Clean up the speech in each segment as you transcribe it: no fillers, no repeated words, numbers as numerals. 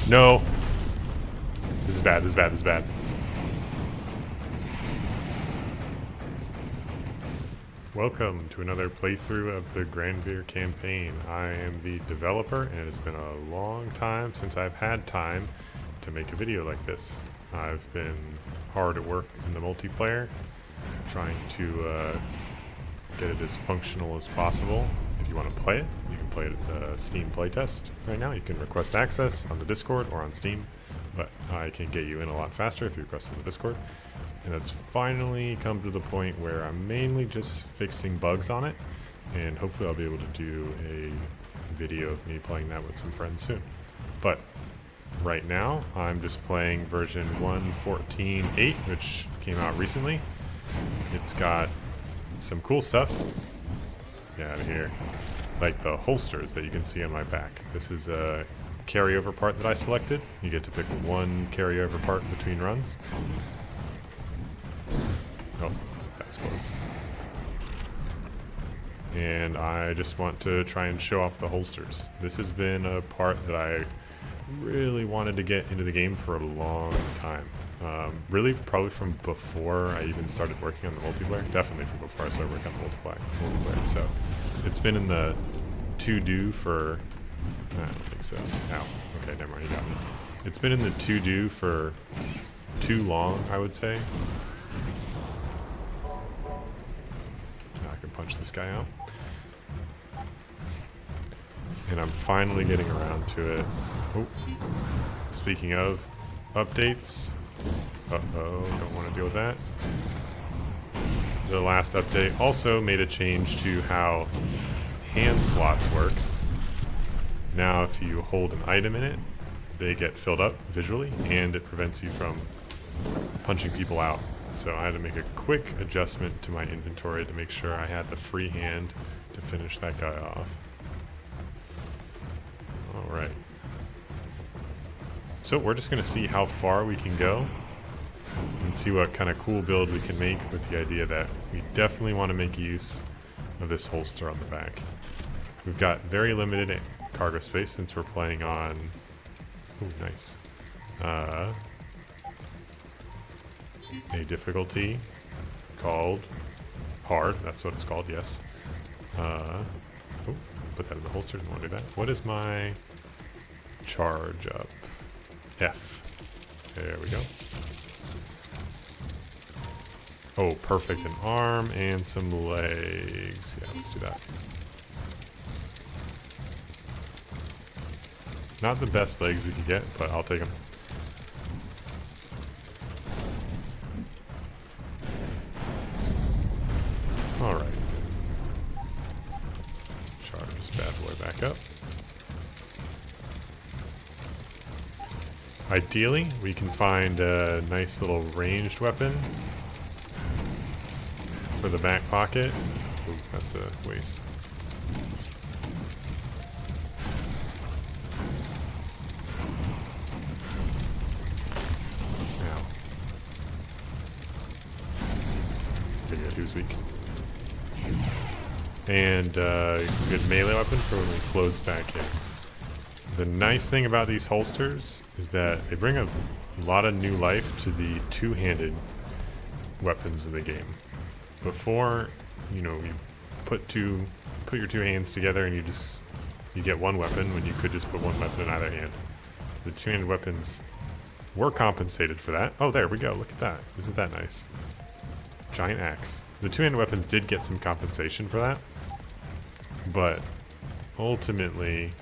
No. This is bad, this is bad, this is bad. Welcome to another playthrough of the Granvir campaign. I am the developer, and it has been a long time since I've had time to make a video like this. I've been hard at work in the multiplayer, trying to get it as functional as possible. If you want to play it, you can play it at the Steam playtest right now. You can request access on the Discord or on Steam, but I can get you in a lot faster if you request on the Discord. And it's finally come to the point where I'm mainly just fixing bugs on it, and hopefully I'll be able to do a video of me playing that with some friends soon. But right now I'm just playing version 1.14.8, which came out recently. It's got some cool stuff. Get out of here. Like the holsters that you can see on my back. This is a carryover part that I selected. You get to pick one carryover part between runs. Oh, that was close. And I just want to try and show off the holsters. This has been a part that I really wanted to get into the game for a long time. Really, probably from before I even started working on the multiplayer. Definitely from before I started working on the multiplayer. So it's been in the to-do for... I don't think so. Ow. Okay, never mind, you got me. It's been in the to-do for too long, I would say. Now I can punch this guy out. And I'm finally getting around to it. Oh. Speaking of updates. Uh-oh, don't want to deal with that. The last update also made a change to how hand slots work. Now if you hold an item in it, they get filled up visually, and it prevents you from punching people out. So I had to make a quick adjustment to my inventory to make sure I had the free hand to finish that guy off. Alright. So we're just going to see how far we can go and see what kind of cool build we can make, with the idea that we definitely want to make use of this holster on the back. We've got very limited cargo space since we're playing on... Ooh, nice. A difficulty called hard. That's what it's called, yes. Oh, put that in the holster. Didn't want to do that. What is my charge up? F. There we go. Oh, perfect. An arm and some legs. Yeah, let's do that. Not the best legs we could get, but I'll take them. Alright. Charge this bad boy back up. Ideally, we can find a nice little ranged weapon for the back pocket. Ooh, that's a waste. Ow. Okay, good, he was weak. And good melee weapon for when we close back in. The nice thing about these holsters is that they bring a lot of new life to the two-handed weapons in the game. Before, you know, you put your two hands together and you get one weapon when you could just put one weapon in either hand. The two-handed weapons were compensated for that. Oh, there we go. Look at that. Isn't that nice? Giant axe. The two-handed weapons did get some compensation for that, but ultimately...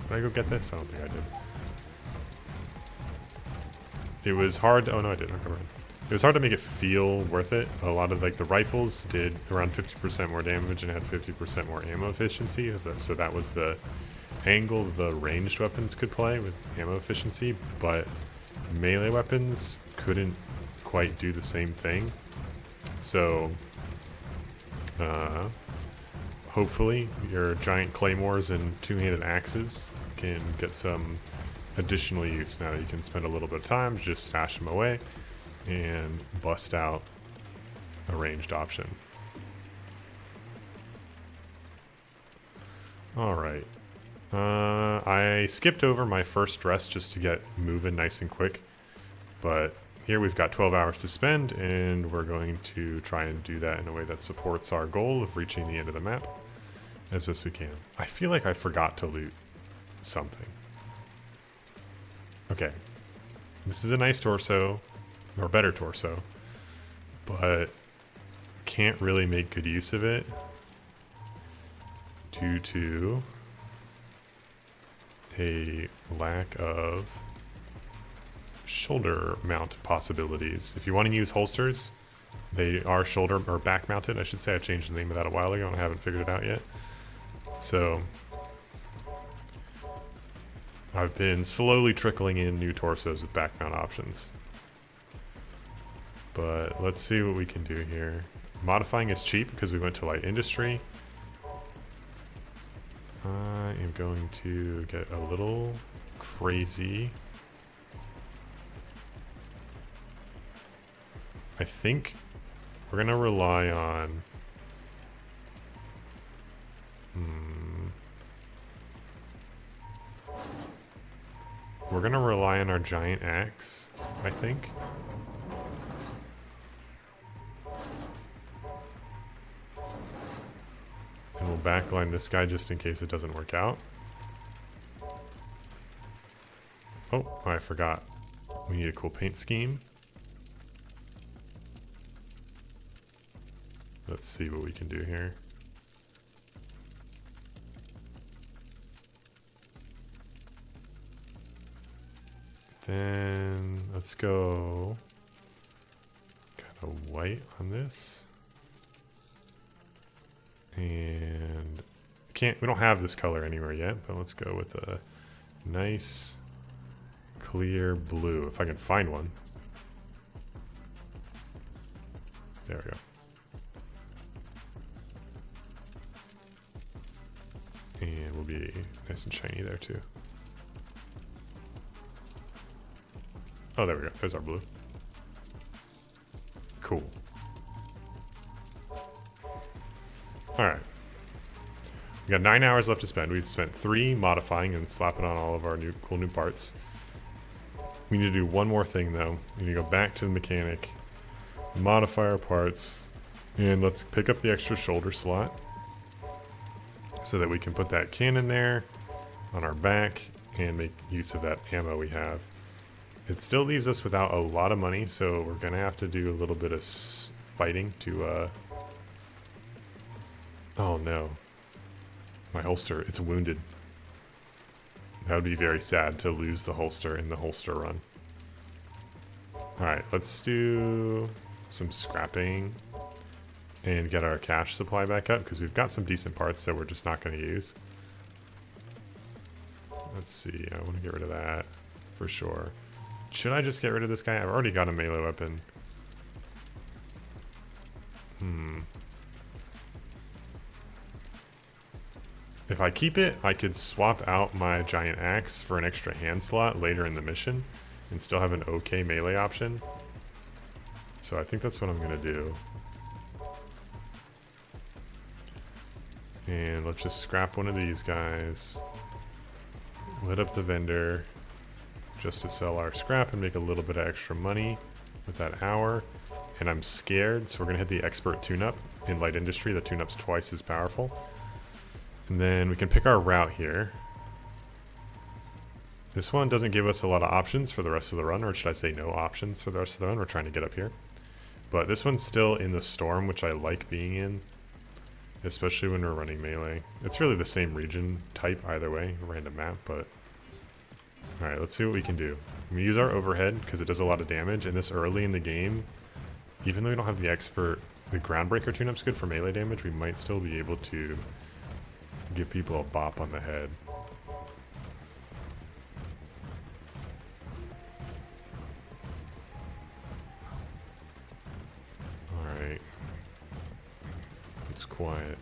Did I go get this? I don't think I did. It was hard to... Oh, no, I didn't. Okay, it was hard to make it feel worth it. A lot of, like, the rifles did around 50% more damage and had 50% more ammo efficiency. So that was the angle the ranged weapons could play with ammo efficiency. But melee weapons couldn't quite do the same thing. So, hopefully your giant claymores and two-handed axes can get some additional use now that you can spend a little bit of time to just stash them away and bust out a ranged option. Alright. I skipped over my first rest just to get moving nice and quick. But here we've got 12 hours to spend, and we're going to try and do that in a way that supports our goal of reaching the end of the map as best we can. I feel like I forgot to loot something. Okay. This is a nice torso, or better torso, but can't really make good use of it due to a lack of shoulder mount possibilities. If you want to use holsters, they are shoulder or back mounted, I should say. I changed the name of that a while ago and I haven't figured it out yet. So I've been slowly trickling in new torsos with back mount options. But let's see what we can do here. Modifying is cheap because we went to light industry. I am going to get a little crazy. I think we're going to rely on... We're going to rely on our giant axe, I think. And we'll backline this guy just in case it doesn't work out. Oh, I forgot. We need a cool paint scheme. Let's see what we can do here. Then let's go kind of white on this. And we don't have this color anywhere yet, but let's go with a nice clear blue if I can find one. There we go. And we'll be nice and shiny there too. Oh, there we go. There's our blue. Cool. Alright. We got 9 hours left to spend. We've spent 3 modifying and slapping on all of our cool new parts. We need to do one more thing though. We need to go back to the mechanic, modify our parts, and let's pick up the extra shoulder slot so that we can put that cannon there on our back and make use of that ammo we have. It still leaves us without a lot of money, so we're gonna have to do a little bit of fighting to oh no. My holster, it's wounded. That would be very sad to lose the holster in the holster run. Alright, let's do some scrapping and get our cash supply back up because we've got some decent parts that we're just not going to use. Let's see, I want to get rid of that for sure. Should I just get rid of this guy? I've already got a melee weapon. If I keep it, I could swap out my giant axe for an extra hand slot later in the mission and still have an okay melee option. So I think that's what I'm going to do. And let's just scrap one of these guys. Lit up the vendor just to sell our scrap and make a little bit of extra money with that hour. And I'm scared, so we're going to hit the expert tune-up in light industry. The tune-up's twice as powerful. And then we can pick our route here. This one doesn't give us a lot of options for the rest of the run, or should I say no options for the rest of the run. We're trying to get up here. But this one's still in the storm, which I like being in, especially when we're running melee. It's really the same region type either way, random map, but... Alright, let's see what we can do. We use our overhead because it does a lot of damage, and this early in the game, even though we don't have the expert, the groundbreaker tune-up's good for melee damage, we might still be able to give people a bop on the head. Alright. It's quiet.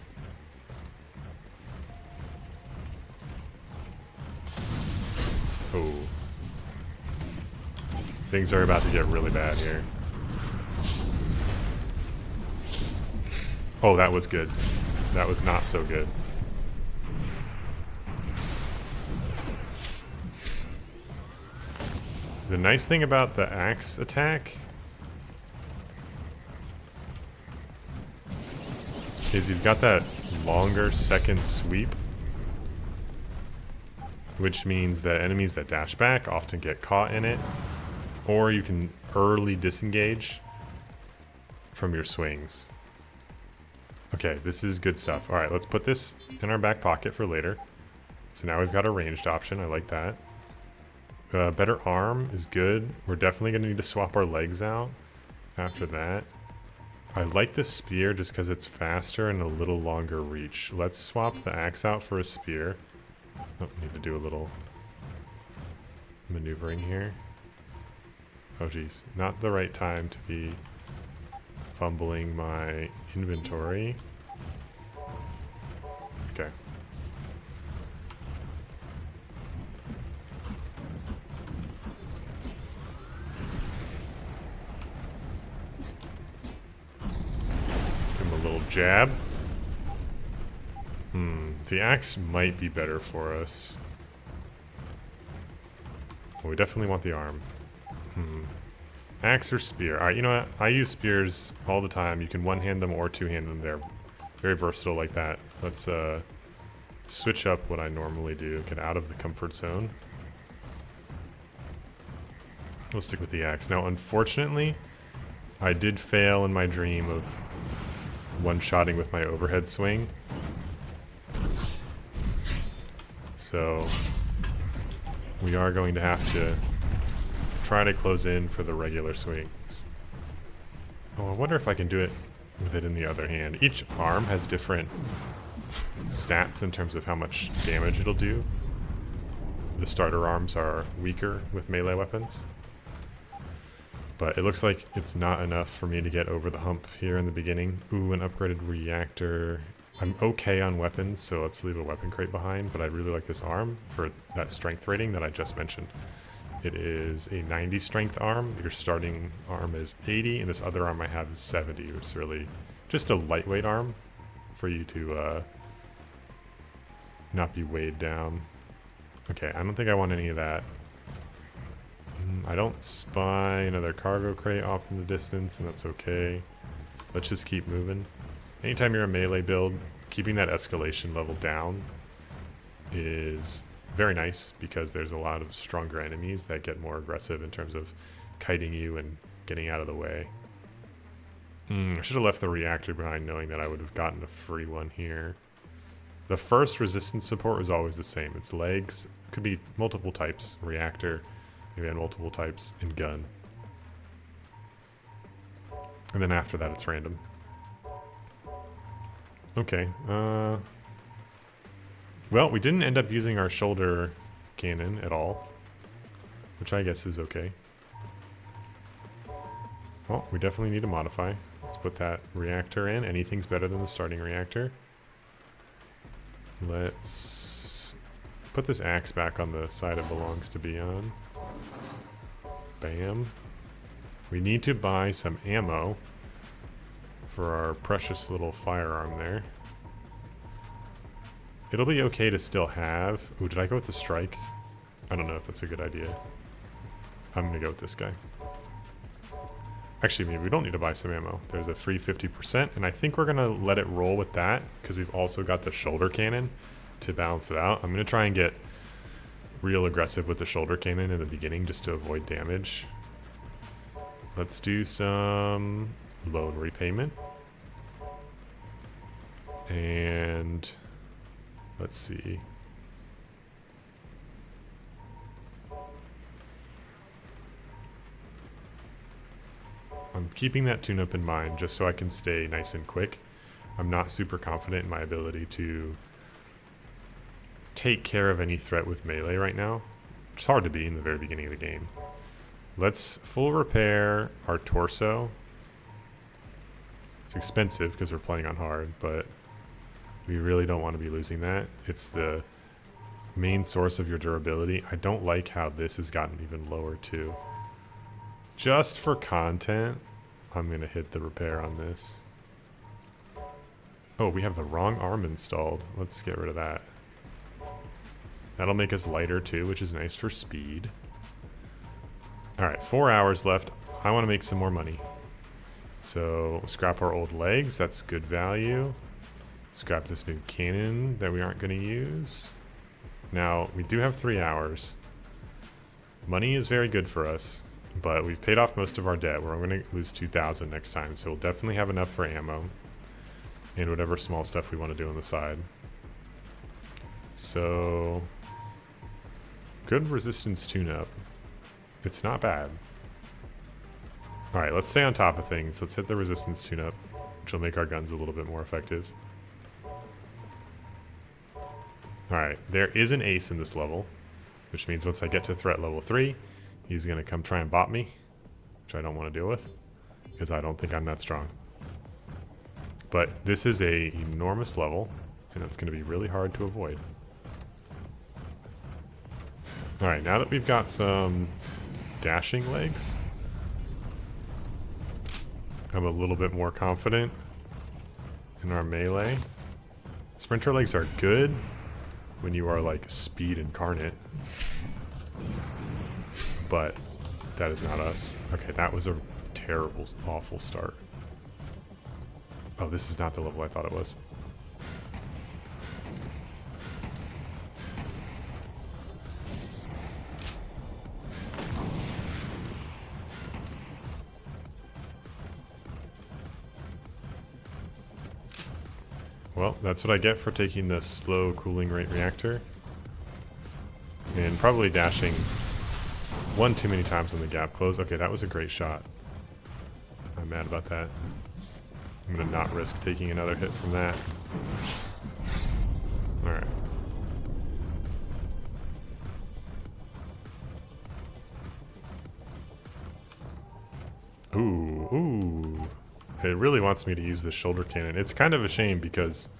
Oh. Things are about to get really bad here. Oh, that was good. That was not so good. The nice thing about the axe attack is you've got that longer second sweep, which means that enemies that dash back often get caught in it, or you can early disengage from your swings. Okay, this is good stuff. All right, let's put this in our back pocket for later. So now we've got a ranged option. I like that. Better arm is good. We're definitely going to need to swap our legs out after that. I like the spear just because it's faster and a little longer reach. Let's swap the axe out for a spear. Oh, need to do a little maneuvering here. Oh geez, not the right time to be fumbling my inventory. Okay. Give him a little jab. The axe might be better for us. Well, we definitely want the arm. Axe or spear. Alright, you know what? I use spears all the time. You can one-hand them or two-hand them. They're very versatile like that. Let's switch up what I normally do. Get out of the comfort zone. We'll stick with the axe. Now, unfortunately, I did fail in my dream of one-shotting with my overhead swing. So we are going to have to try to close in for the regular swings. Oh, I wonder if I can do it with it in the other hand. Each arm has different stats in terms of how much damage it'll do. The starter arms are weaker with melee weapons. But it looks like it's not enough for me to get over the hump here in the beginning. Ooh, an upgraded reactor. I'm okay on weapons, so let's leave a weapon crate behind, but I really like this arm for that strength rating that I just mentioned. It is a 90 strength arm. Your starting arm is 80, and this other arm I have is 70. It's really just a lightweight arm for you to not be weighed down. Okay, I don't think I want any of that. I don't spy another cargo crate off in the distance, and that's okay. Let's just keep moving. Anytime you're a melee build, keeping that escalation level down is very nice because there's a lot of stronger enemies that get more aggressive in terms of kiting you and getting out of the way. I should have left the reactor behind knowing that I would have gotten a free one here. The first resistance support is always the same. It's legs, could be multiple types, reactor, maybe on multiple types, and gun. And then after that it's random. Okay, well, we didn't end up using our shoulder cannon at all, which I guess is okay. Well, we definitely need to modify. Let's put that reactor in. Anything's better than the starting reactor. Let's put this axe back on the side it belongs to be on. Bam. We need to buy some ammo for our precious little firearm there. It'll be okay to still have... Ooh, did I go with the strike? I don't know if that's a good idea. I'm gonna go with this guy. Actually, maybe we don't need to buy some ammo. There's a free 50%, and I think we're gonna let it roll with that, because we've also got the shoulder cannon to balance it out. I'm gonna try and get real aggressive with the shoulder cannon in the beginning, just to avoid damage. Let's do some loan repayment. And let's see. I'm keeping that tune-up in mind just so I can stay nice and quick. I'm not super confident in my ability to take care of any threat with melee right now. It's hard to be in the very beginning of the game. Let's full repair our torso. It's expensive because we're playing on hard, but we really don't want to be losing that. It's the main source of your durability. I don't like how this has gotten even lower too. Just for content, I'm going to hit the repair on this. Oh, we have the wrong arm installed. Let's get rid of that. That'll make us lighter too, which is nice for speed. Alright, 4 hours left. I want to make some more money. So, scrap our old legs. That's good value. Scrap this new cannon that we aren't going to use. Now, we do have 3 hours. Money is very good for us, but we've paid off most of our debt. We're going to lose 2,000 next time, so we'll definitely have enough for ammo and whatever small stuff we want to do on the side. So, good resistance tune-up. It's not bad. Alright, let's stay on top of things. Let's hit the resistance tune-up, which will make our guns a little bit more effective. Alright, there is an ace in this level, which means once I get to threat level 3, he's going to come try and bop me, which I don't want to deal with, because I don't think I'm that strong. But this is a enormous level, and it's going to be really hard to avoid. Alright, now that we've got some dashing legs, I'm a little bit more confident in our melee. Sprinter legs are good when you are like speed incarnate, but that is not us. Okay, that was a terrible, awful start. Oh, this is not the level I thought it was. Well, that's what I get for taking the slow cooling rate reactor. And probably dashing one too many times on the gap close. Okay, that was a great shot. I'm mad about that. I'm gonna not risk taking another hit from that. Alright. Ooh. It really wants me to use the shoulder cannon. It's kind of a shame because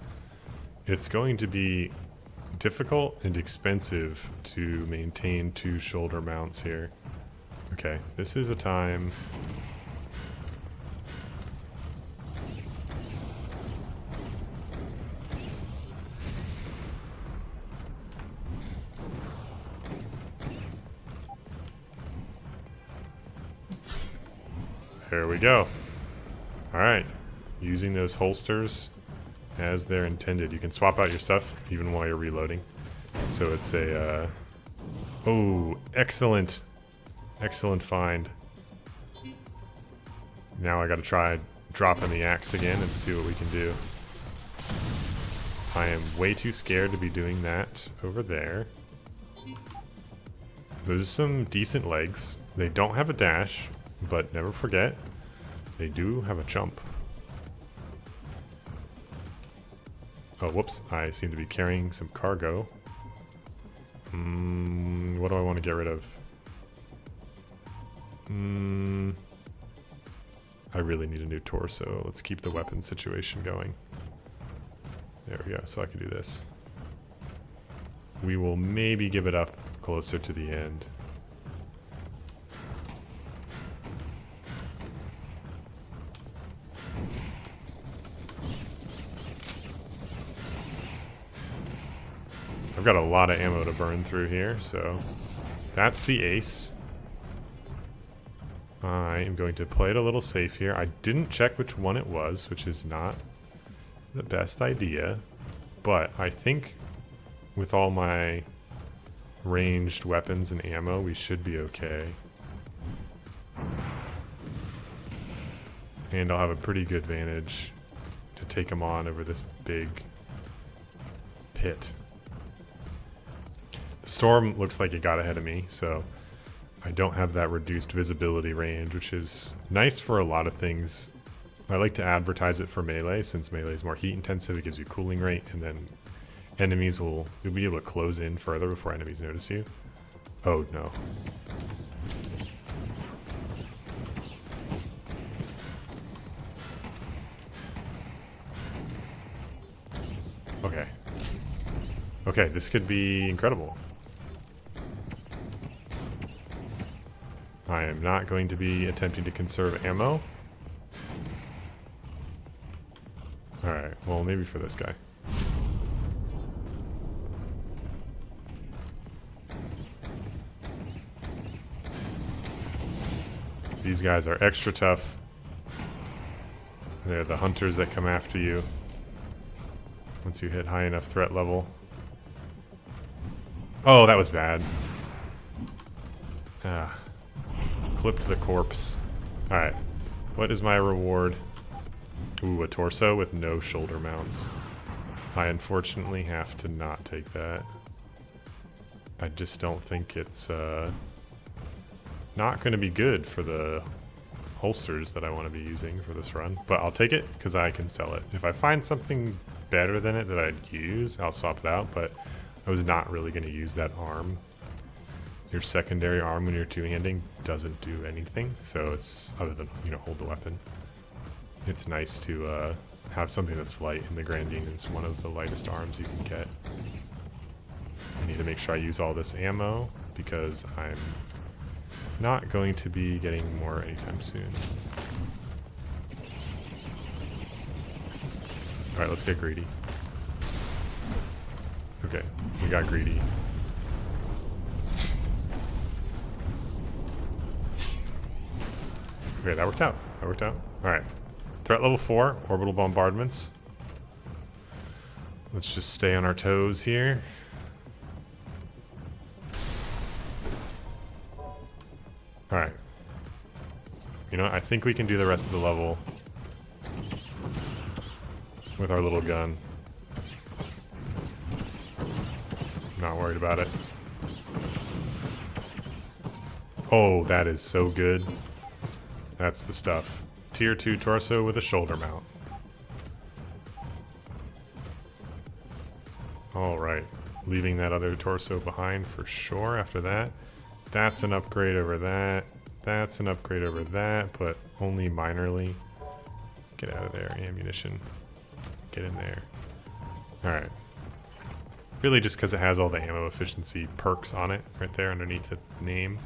it's going to be difficult and expensive to maintain 2 shoulder mounts here. Okay, this is a time. There we go. Alright, using those holsters as they're intended. You can swap out your stuff even while you're reloading. So it's a, oh, excellent. Excellent find. Now I gotta try dropping the axe again and see what we can do. I am way too scared to be doing that over there. Those are some decent legs. They don't have a dash, but never forget, they do have a jump. Oh, whoops. I seem to be carrying some cargo. What do I want to get rid of? I really need a new torso. Let's keep the weapon situation going. There we go, so I can do this. We will maybe give it up closer to the end. I've got a lot of ammo to burn through here, so that's the ace. I am going to play it a little safe here. I didn't check which one it was, which is not the best idea, but I think with all my ranged weapons and ammo, we should be okay. And I'll have a pretty good advantage to take him on over this big pit. The storm looks like it got ahead of me, so I don't have that reduced visibility range, which is nice for a lot of things. I like to advertise it for melee, since melee is more heat intensive, it gives you cooling rate, and then enemies you'll be able to close in further before enemies notice you. Oh no. Okay. Okay, this could be incredible. I am not going to be attempting to conserve ammo. Alright, well maybe for this guy. These guys are extra tough. They're the hunters that come after you once you hit high enough threat level. Oh, that was bad. Ah. Clipped the corpse. Alright. What is my reward? Ooh, a torso with no shoulder mounts. I unfortunately have to not take that. I just don't think it's not going to be good for the holsters that I want to be using for this run. But I'll take it because I can sell it. If I find something better than it that I'd use, I'll swap it out. But I was not really going to use that arm. Your secondary arm when you're two-handing doesn't do anything. So it's, other than, you know, hold the weapon. It's nice to have something that's light, and the Grandine is one of the lightest arms you can get. I need to make sure I use all this ammo because I'm not going to be getting more anytime soon. Alright, let's get greedy. Okay, we got greedy. Okay, that worked out. That worked out. Alright. Threat level 4, orbital bombardments. Let's just stay on our toes here. Alright. You know what? I think we can do the rest of the level with our little gun. Not worried about it. Oh, that is so good. That's the stuff. Tier 2 torso with a shoulder mount. Alright. Leaving that other torso behind for sure after that. That's an upgrade over that. That's an upgrade over that, but only minorly. Get out of there, ammunition. Get in there. Alright. Really just because it has all the ammo efficiency perks on it right there underneath the name.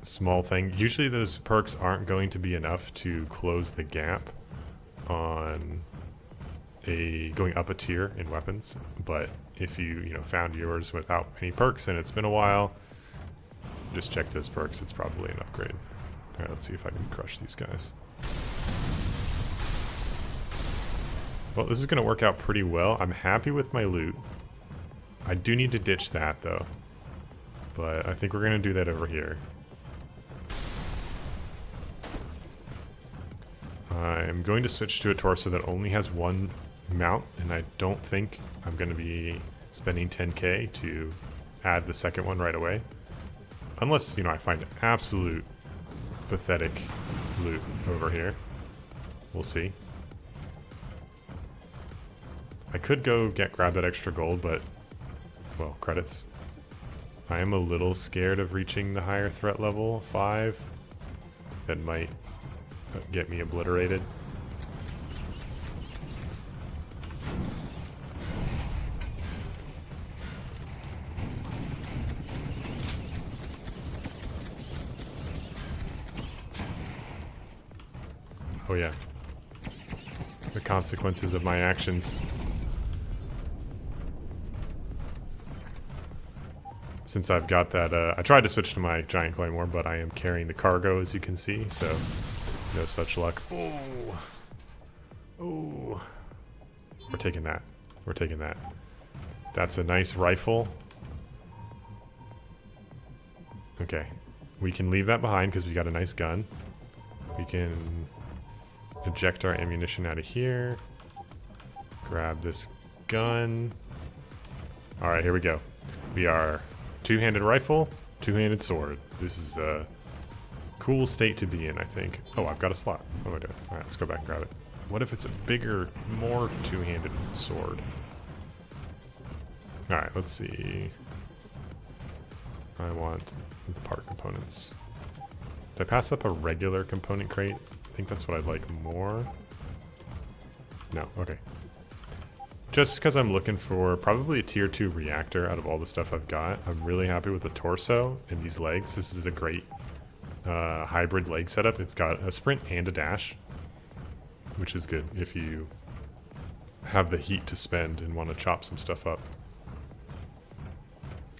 Small thing. Usually those perks aren't going to be enough to close the gap on going up a tier in weapons, but if you found yours without any perks and it's been a while, just check those perks. It's probably an upgrade. All right, let's see if I can crush these guys. Well, this is going to work out pretty well. I'm happy with my loot. I do need to ditch that though, but I think we're going to do that over here. I'm going to switch to a torso that only has one mount, and I don't think I'm going to be spending 10k to add the second one right away. Unless, I find absolute pathetic loot over here. We'll see. I could go grab that extra gold, but, well, credits. I am a little scared of reaching the higher threat level 5. That might get me obliterated. Oh yeah. The consequences of my actions. Since I've got that, I tried to switch to my giant claymore, but I am carrying the cargo, as you can see, so no such luck. Oh, oh, we're taking that. We're taking that. That's a nice rifle. Okay, we can leave that behind because we got a nice gun. We can eject our ammunition out of here. Grab this gun. All right, here we go. We are two-handed rifle, two-handed sword. This is a cool state to be in, I think. Oh, I've got a slot. What am I doing? All right, let's go back and grab it. What if it's a bigger, more two-handed sword? All right, let's see. I want the part components. Did I pass up a regular component crate? I think that's what I'd like more. No, okay. Just because I'm looking for probably a tier 2 reactor out of all the stuff I've got. I'm really happy with the torso and these legs. This is a great hybrid leg setup. It's got a sprint and a dash, which is good if you have the heat to spend and want to chop some stuff up.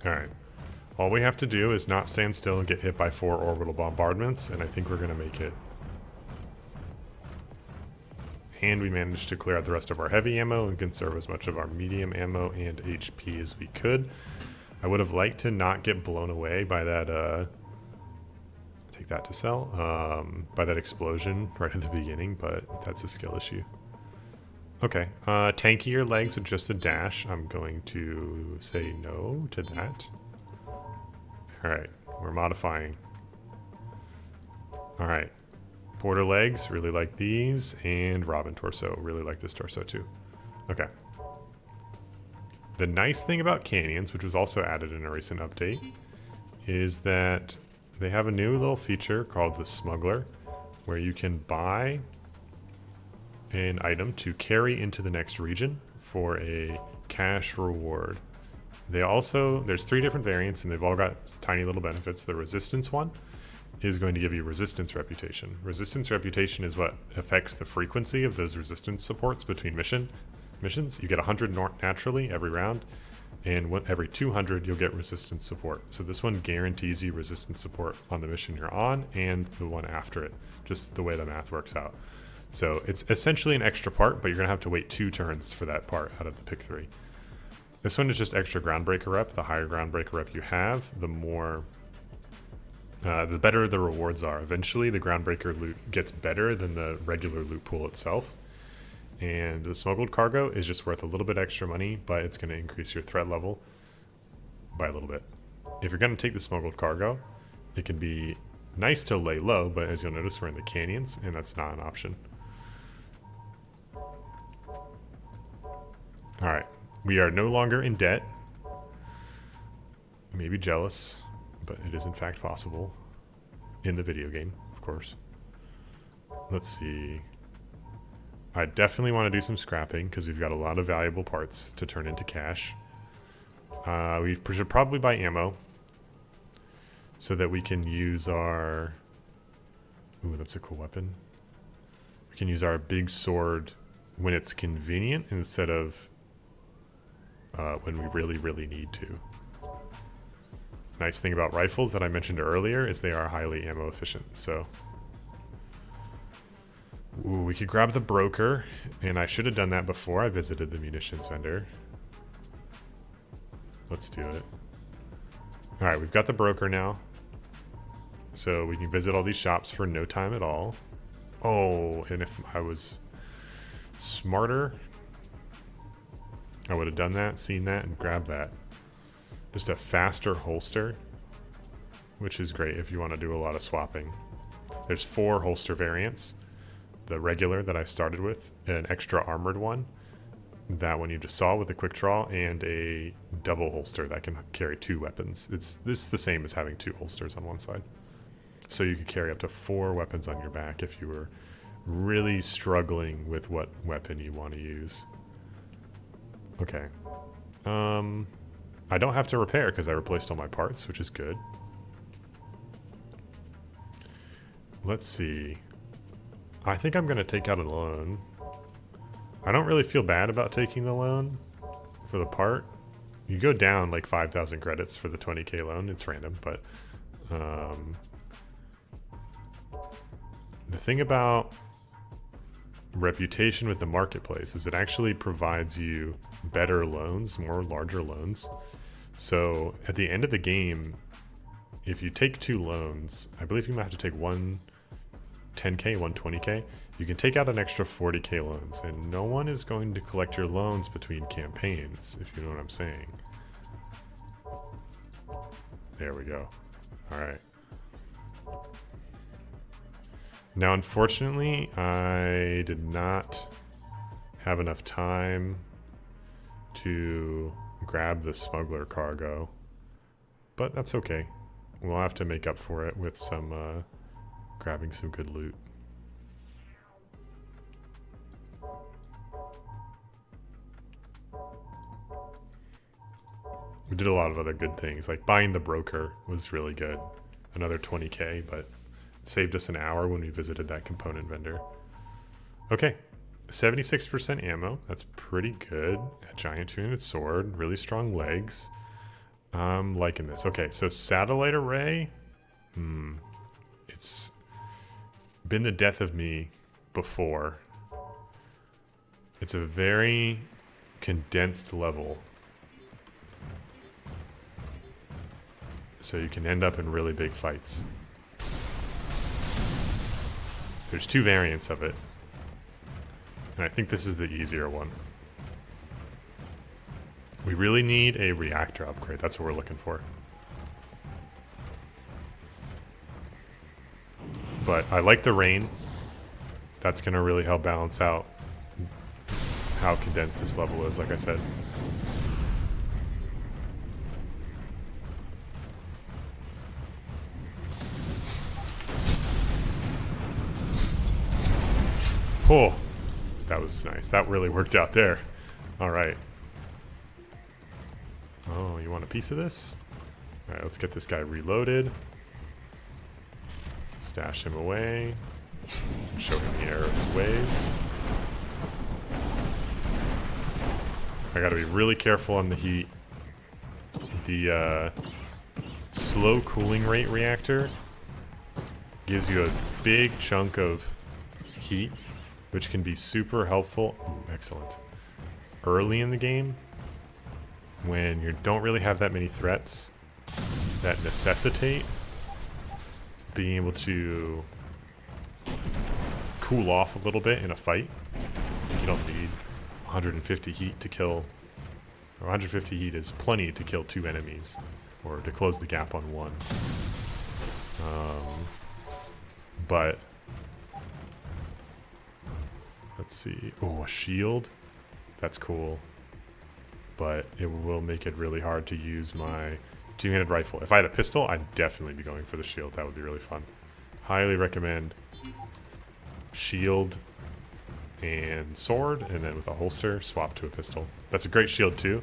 Alright. All we have to do is not stand still and get hit by 4 orbital bombardments, and I think we're going to make it. And we managed to clear out the rest of our heavy ammo and conserve as much of our medium ammo and HP as we could. I would have liked to not get blown away by that, take that to sell, by that explosion right at the beginning, but that's a skill issue. Okay, tankier legs with just a dash. I'm going to say no to that. Alright, we're modifying. Alright. Border legs, really like these. And Robin torso, really like this torso too. Okay. The nice thing about canyons, which was also added in a recent update, is that they have a new little feature called the Smuggler, where you can buy an item to carry into the next region for a cash reward. They also, there's 3 different variants and they've all got tiny little benefits. The resistance one is going to give you resistance reputation. Resistance reputation is what affects the frequency of those resistance supports between missions. You get 100 naturally every round, and every 200 you'll get resistance support. So this one guarantees you resistance support on the mission you're on and the one after it, just the way the math works out. So it's essentially an extra part, but you're gonna have to wait 2 turns for that part out of the pick 3. This one is just extra groundbreaker rep. The higher groundbreaker rep you have, the more, the better the rewards are. Eventually, the groundbreaker loot gets better than the regular loot pool itself. And the smuggled cargo is just worth a little bit extra money, but it's going to increase your threat level by a little bit. If you're going to take the smuggled cargo, it can be nice to lay low, but as you'll notice, we're in the canyons, and that's not an option. Alright. We are no longer in debt. Maybe jealous, but it is in fact possible in the video game, of course. Let's see. I definitely want to do some scrapping because we've got a lot of valuable parts to turn into cash. We should probably buy ammo so that we can use our... Ooh, that's a cool weapon. We can use our big sword when it's convenient instead of when we really, really need to. Nice thing about rifles that I mentioned earlier is they are highly ammo efficient, so... Ooh, we could grab the broker, and I should have done that before I visited the munitions vendor. Let's do it. Alright, we've got the broker now. So we can visit all these shops for no time at all. Oh, and if I was smarter, I would have done that, seen that, and grabbed that. Just a faster holster, which is great if you want to do a lot of swapping. There's 4 holster variants. The regular that I started with, an extra armored one, that one you just saw with a quick draw, and a double holster that can carry 2 weapons. This is the same as having 2 holsters on one side. So you could carry up to 4 weapons on your back if you were really struggling with what weapon you want to use. Okay. I don't have to repair because I replaced all my parts, which is good. Let's see. I think I'm going to take out a loan. I don't really feel bad about taking the loan for the part. You go down like 5,000 credits for the 20k loan. It's random, but the thing about reputation with the marketplace is it actually provides you better loans, more larger loans. So at the end of the game, if you take 2 loans, I believe you might have to take one 10k, one 20k, you can take out an extra 40k loans, and no one is going to collect your loans between campaigns, if you know what I'm saying. There we go. Alright. Now, unfortunately, I did not have enough time to grab the smuggler cargo, but that's okay. We'll have to make up for it with some grabbing some good loot. We did a lot of other good things, like buying the broker was really good. Another 20k, but it saved us an hour when we visited that component vendor. Okay, 76% ammo, that's pretty good. A giant 2-handed sword, really strong legs. I'm liking this. Okay, so satellite array. It's been the death of me before. It's a very condensed level. So you can end up in really big fights. There's two variants of it. And I think this is the easier one. We really need a reactor upgrade. That's what we're looking for. But I like the rain. That's going to really help balance out how condensed this level is, like I said. Oh, that was nice. That really worked out there. All right. Oh, you want a piece of this? All right, let's get this guy reloaded. Stash him away. Show him the error of his ways. I gotta be really careful on the heat. The slow cooling rate reactor gives you a big chunk of heat, which can be super helpful. Ooh, excellent. Early in the game, when you don't really have that many threats that necessitate being able to cool off a little bit in a fight. You don't need 150 heat to kill, or 150 heat is plenty to kill 2 enemies, or to close the gap on 1. But let's see. Oh, a shield. That's cool. But it will make it really hard to use my two-handed rifle. If I had a pistol, I'd definitely be going for the shield. That would be really fun. Highly recommend shield and sword, and then with a holster, swap to a pistol. That's a great shield too,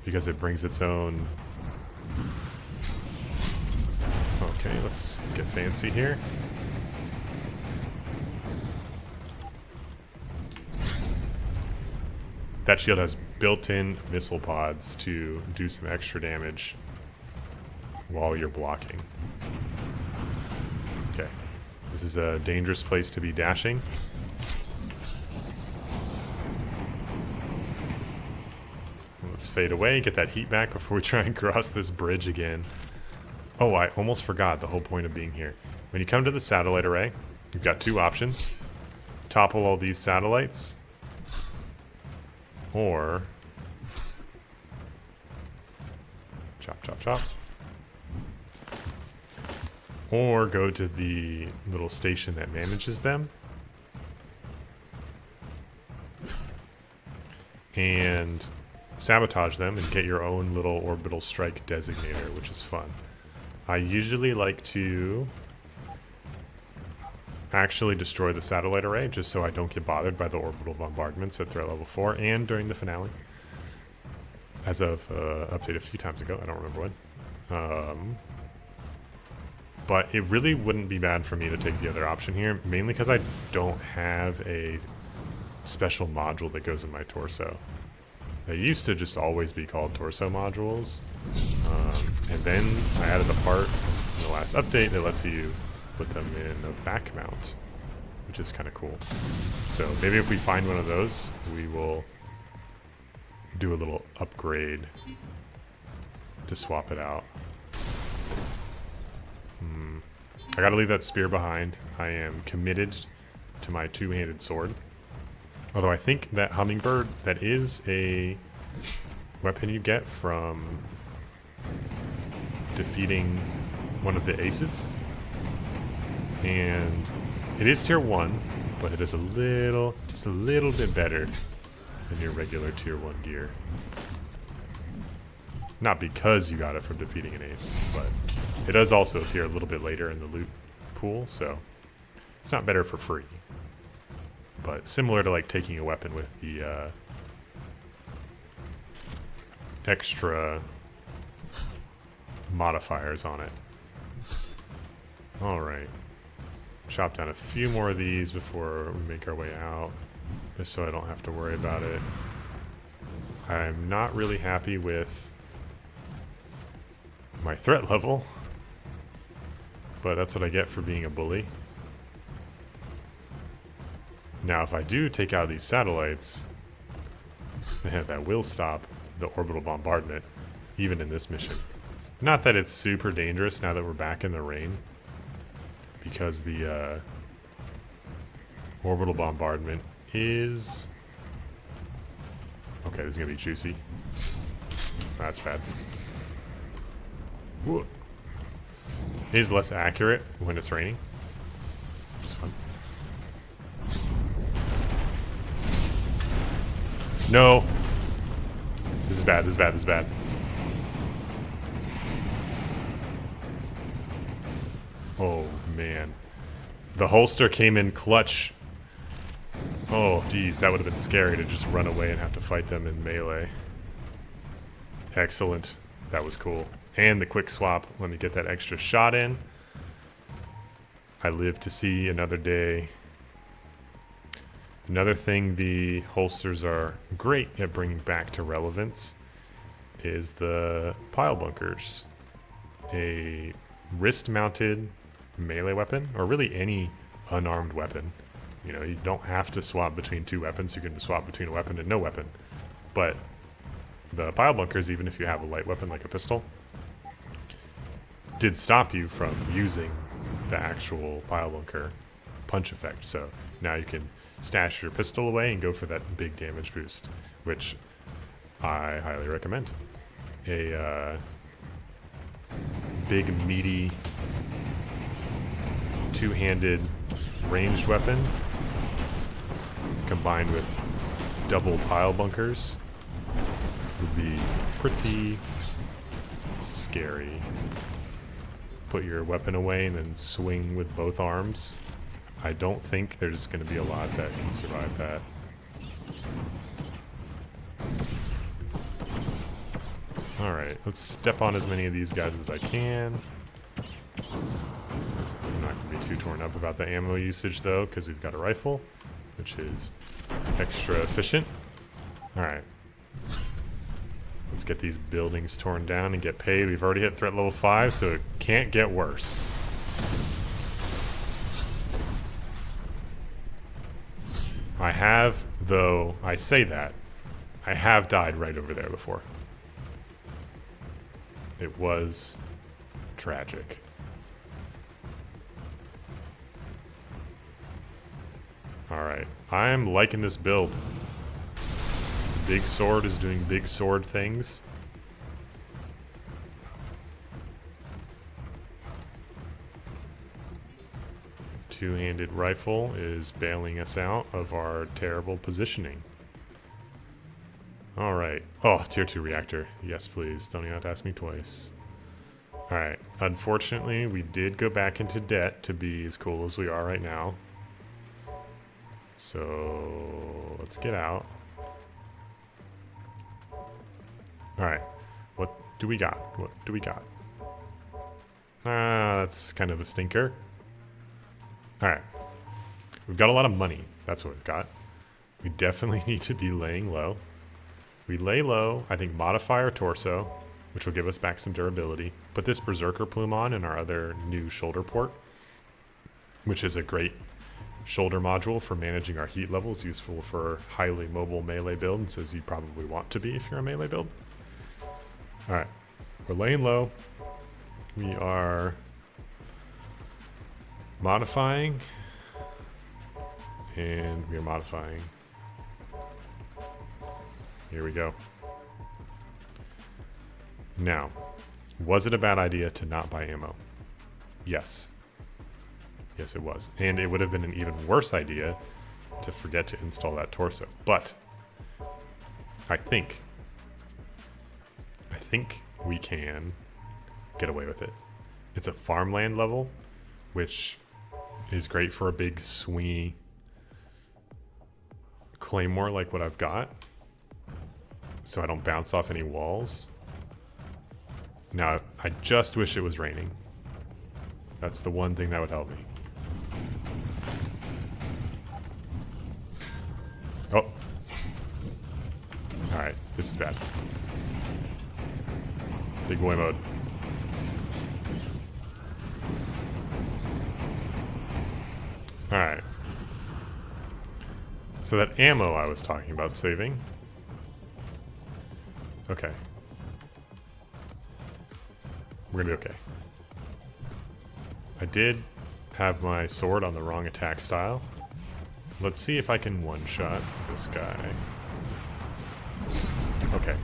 because it brings its own... Okay, let's get fancy here. That shield has built-in missile pods to do some extra damage while you're blocking. Okay. This is a dangerous place to be dashing. Let's fade away, get that heat back before we try and cross this bridge again. Oh, I almost forgot the whole point of being here. When you come to the satellite array, you've got 2 options. Topple all these satellites, or chop, chop, chop. Or go to the little station that manages them and sabotage them and get your own little orbital strike designator, which is fun. I usually like to actually destroy the satellite array just so I don't get bothered by the orbital bombardments at threat level 4 and during the finale. As of update a few times ago, I don't remember when. But it really wouldn't be bad for me to take the other option here, mainly because I don't have a special module that goes in my torso. They used to just always be called torso modules, and then I added a part in the last update that lets you put them in a back mount, which is kind of cool. So maybe if we find one of those, we will do a little upgrade to swap it out. I gotta leave that spear behind. I am committed to my two-handed sword. Although I think that hummingbird, that is a weapon you get from defeating one of the aces. And it is tier 1, but it is just a little bit better than your regular tier 1 gear. Not because you got it from defeating an ace, but it does also appear a little bit later in the loot pool, so it's not better for free. But similar to like taking a weapon with the extra modifiers on it. Alright. Chop down a few more of these before we make our way out, just so I don't have to worry about it. I'm not really happy with my threat level. But that's what I get for being a bully. Now, if I do take out these satellites, that will stop the orbital bombardment, even in this mission. Not that it's super dangerous now that we're back in the rain, because the orbital bombardment is... Okay, this is going to be juicy. That's bad. Whoa. It is less accurate when it's raining. It's fun. No! This is bad, this is bad, this is bad. Oh, man. The holster came in clutch. Oh, geez, that would have been scary to just run away and have to fight them in melee. Excellent. That was cool. And the quick swap. Let me get that extra shot in. I live to see another day. Another thing the holsters are great at bringing back to relevance is the pile bunkers. A wrist-mounted melee weapon, or really any unarmed weapon. You know, you don't have to swap between two weapons. You can swap between a weapon and no weapon. But the pile bunkers, even if you have a light weapon like a pistol, did stop you from using the actual pile bunker punch effect. So now you can stash your pistol away and go for that big damage boost, which I highly recommend. A big, meaty, two-handed ranged weapon combined with double pile bunkers would be pretty scary. Put your weapon away and then swing with both arms. I don't think there's going to be a lot that can survive that. Alright, let's step on as many of these guys as I can. I'm not going to be too torn up about the ammo usage though, because we've got a rifle, which is extra efficient. Alright. Let's get these buildings torn down and get paid. We've already hit threat level 5, so it can't get worse. I have, though, I say that, I have died right over there before. It was tragic. Alright, I'm liking this build. Big sword is doing big sword things. Two-handed rifle is bailing us out of our terrible positioning. Alright. Oh, tier 2 reactor. Yes, please. Don't even have to ask me twice. Alright. Unfortunately, we did go back into debt to be as cool as we are right now. So, let's get out. Alright. What do we got? What do we got? That's kind of a stinker. Alright. We've got a lot of money. That's what we've got. We definitely need to be laying low. We lay low, I think modify our torso, which will give us back some durability. Put this Berserker plume on in our other new shoulder port, which is a great shoulder module for managing our heat levels, useful for highly mobile melee builds, as you probably want to be if you're a melee build. Alright, we're laying low. We are modifying, and we are modifying. Here we go. Now, was it a bad idea to not buy ammo? Yes. Yes, it was. And it would have been an even worse idea to forget to install that torso. But I think we can get away with it. It's a farmland level, which is great for a big swingy claymore like what I've got, so I don't bounce off any walls. Now, I just wish it was raining. That's the one thing that would help me. Oh. Alright, this is bad. Big boy mode. Alright. So that ammo I was talking about saving. Okay. We're gonna be okay. I did have my sword on the wrong attack style. Let's see if I can one-shot this guy. Okay.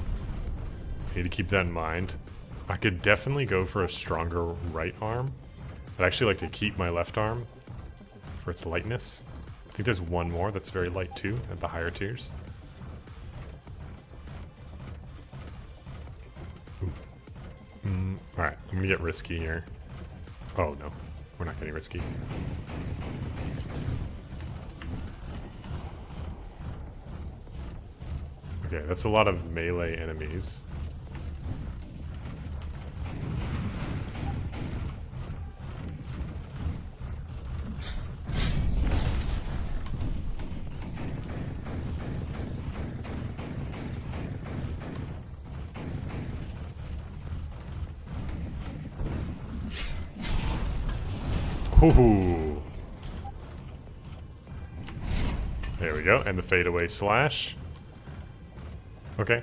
Need to keep that in mind. I could definitely go for a stronger right arm. I'd actually like to keep my left arm for its lightness. I think there's one more that's very light too at the higher tiers. Alright, I'm gonna get risky here. Oh no, we're not getting risky. Okay, that's a lot of melee enemies. Ooh. There we go, and the fadeaway slash. Okay.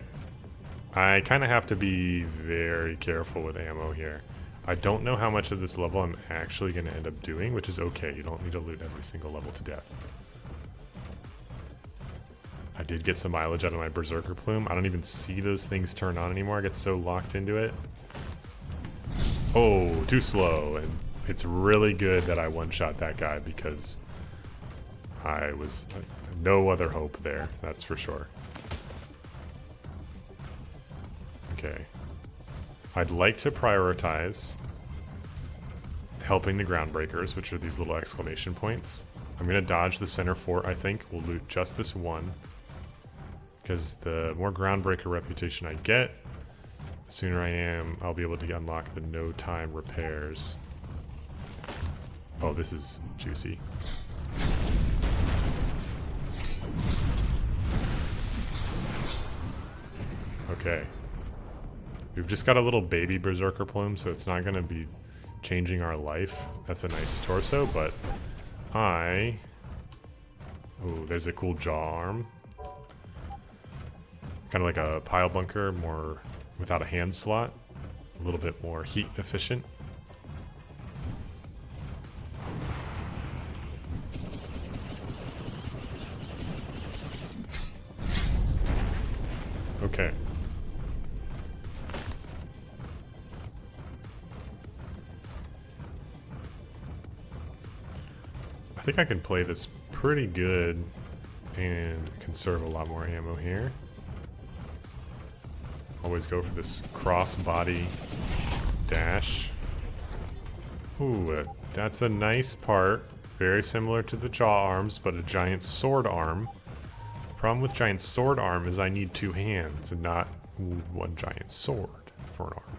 I kind of have to be very careful with ammo here. I don't know how much of this level I'm actually going to end up doing, which is okay. You don't need to loot every single level to death. I did get some mileage out of my Berserker Plume. I don't even see those things turn on anymore. I get so locked into it. Oh, too slow. And it's really good that I one-shot that guy because I was no other hope there. That's for sure. Okay. I'd like to prioritize helping the Groundbreakers, which are these little exclamation points. I'm going to dodge the center fort, I think. We'll loot just this one. Because the more Groundbreaker reputation I get, the sooner I'll be able to unlock the no-time repairs. Oh, this is juicy. Okay. We've just got a little baby Berserker Plume, so it's not going to be changing our life. That's a nice torso, but ooh, there's a cool jaw arm. Kind of like a pile bunker, more without a hand slot. A little bit more heat efficient. Okay. I think I can play this pretty good and conserve a lot more ammo here. Always go for this cross-body dash. Ooh, that's a nice part. Very similar to the jaw arms, but a giant sword arm. The problem with giant sword arm is I need two hands and not one giant sword for an arm.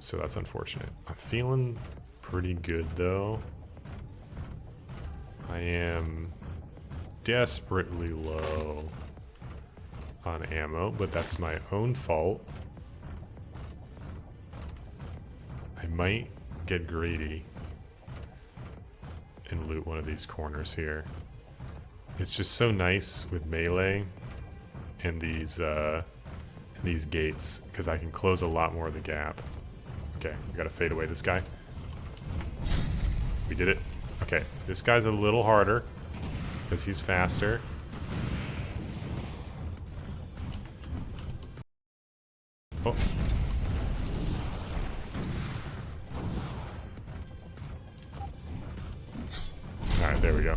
So that's unfortunate. I'm feeling pretty good though. I am desperately low on ammo, but that's my own fault. I might get greedy and loot one of these corners here. It's just so nice with melee and these gates because I can close a lot more of the gap. Okay, we gotta fade away this guy. We did it. Okay, this guy's a little harder because he's faster. Oh. Alright, there we go.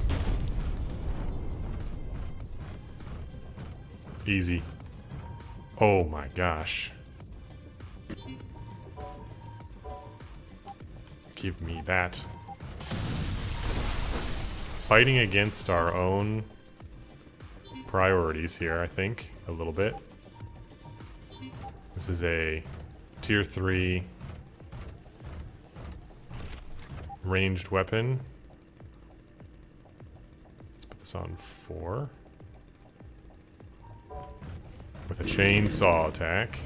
Easy. Oh my gosh. Give me that. Fighting against our own priorities here, I think, a little bit. This is a tier 3 ranged weapon. Let's put this on 4. With a chainsaw attack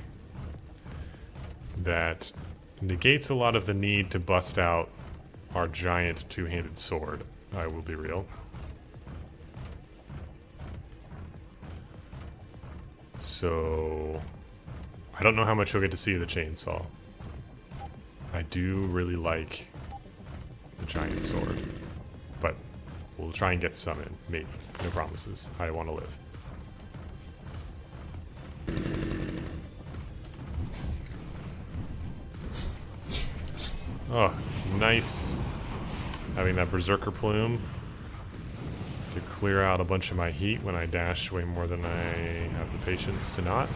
that negates a lot of the need to bust out our giant two-handed sword. I will be real. So I don't know how much you'll get to see of the chainsaw. I do really like the giant sword, but we'll try and get some in. Maybe. No promises. I want to live. Oh, it's nice having that berserker plume to clear out a bunch of my heat when I dash way more than I have the patience to not.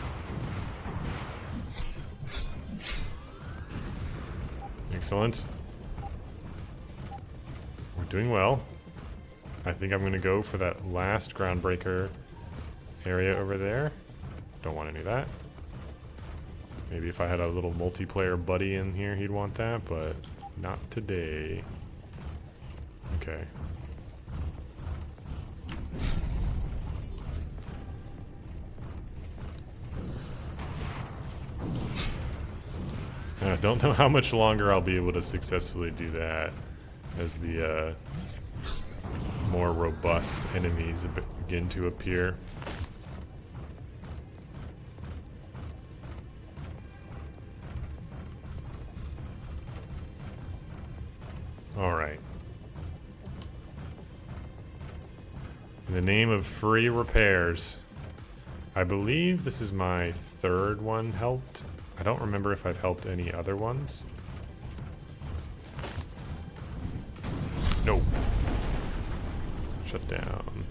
Excellent. We're doing well. I think I'm going to go for that last groundbreaker area over there. Don't want any of that. Maybe if I had a little multiplayer buddy in here, he'd want that, but not today. Okay. I don't know how much longer I'll be able to successfully do that as the more robust enemies begin to appear. Alright. In the name of free repairs, I believe this is my third one helped. I don't remember if I've helped any other ones. No. Shut down.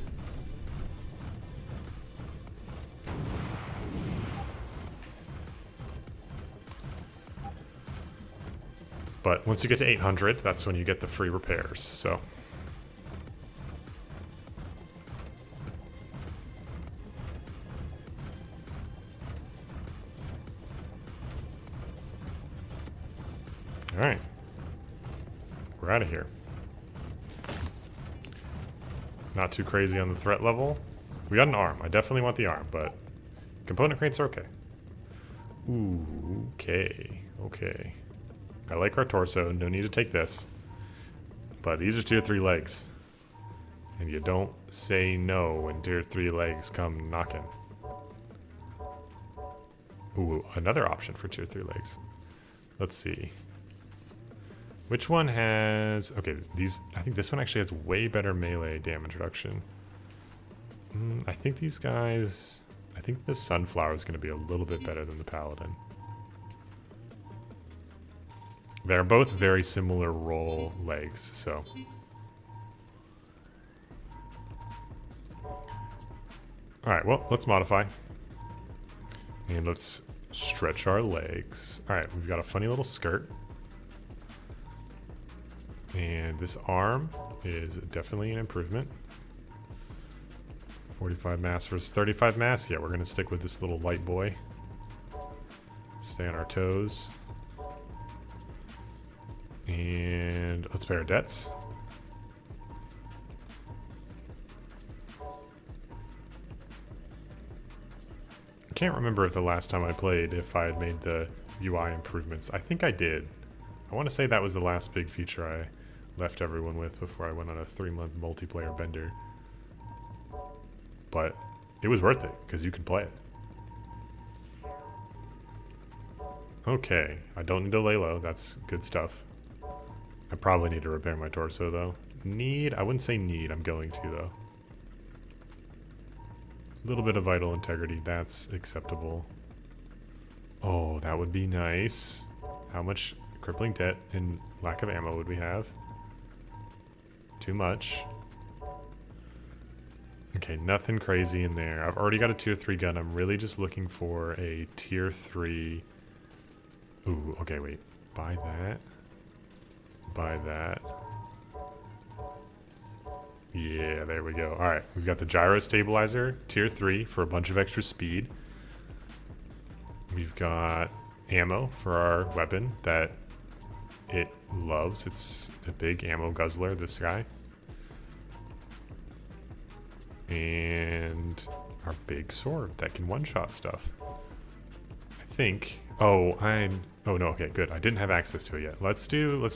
But once you get to 800, that's when you get the free repairs, so. Alright. We're out of here. Not too crazy on the threat level. We got an arm. I definitely want the arm, but component crates are okay. Ooh, okay. Okay. I like our torso. No need to take this. But these are tier 3 legs. And you don't say no when tier 3 legs come knocking. Ooh, another option for tier 3 legs. Let's see. Which one has... Okay, these... I think this one actually has way better melee damage reduction. I think these guys... I think the Sunflower is going to be a little bit better than the Paladin. They're both very similar roll legs, so... Alright, well, let's modify. And let's stretch our legs. Alright, we've got a funny little skirt. And this arm is definitely an improvement. 45 mass versus 35 mass. Yeah, we're going to stick with this little light boy. Stay on our toes. And let's pay our debts. I can't remember if the last time I played, if I had made the UI improvements. I think I did. I want to say that was the last big feature I left everyone with before I went on a 3-month multiplayer bender. But it was worth it, because you could play it. Okay, I don't need to lay low. That's good stuff. I probably need to repair my torso, though. Need? I wouldn't say need. I'm going to, though. A little bit of vital integrity. That's acceptable. Oh, that would be nice. How much crippling debt and lack of ammo would we have? Too much. Okay, nothing crazy in there. I've already got a tier 3 gun. I'm really just looking for a tier 3... Ooh, okay, wait. Buy that. Buy that. Yeah, there we go. Alright, we've got the gyro stabilizer, tier 3 for a bunch of extra speed. We've got ammo for our weapon that it loves. It's a big ammo guzzler, this guy. And our big sword that can one-shot stuff. I think... Oh, oh no, okay, good. I didn't have access to it yet. Let's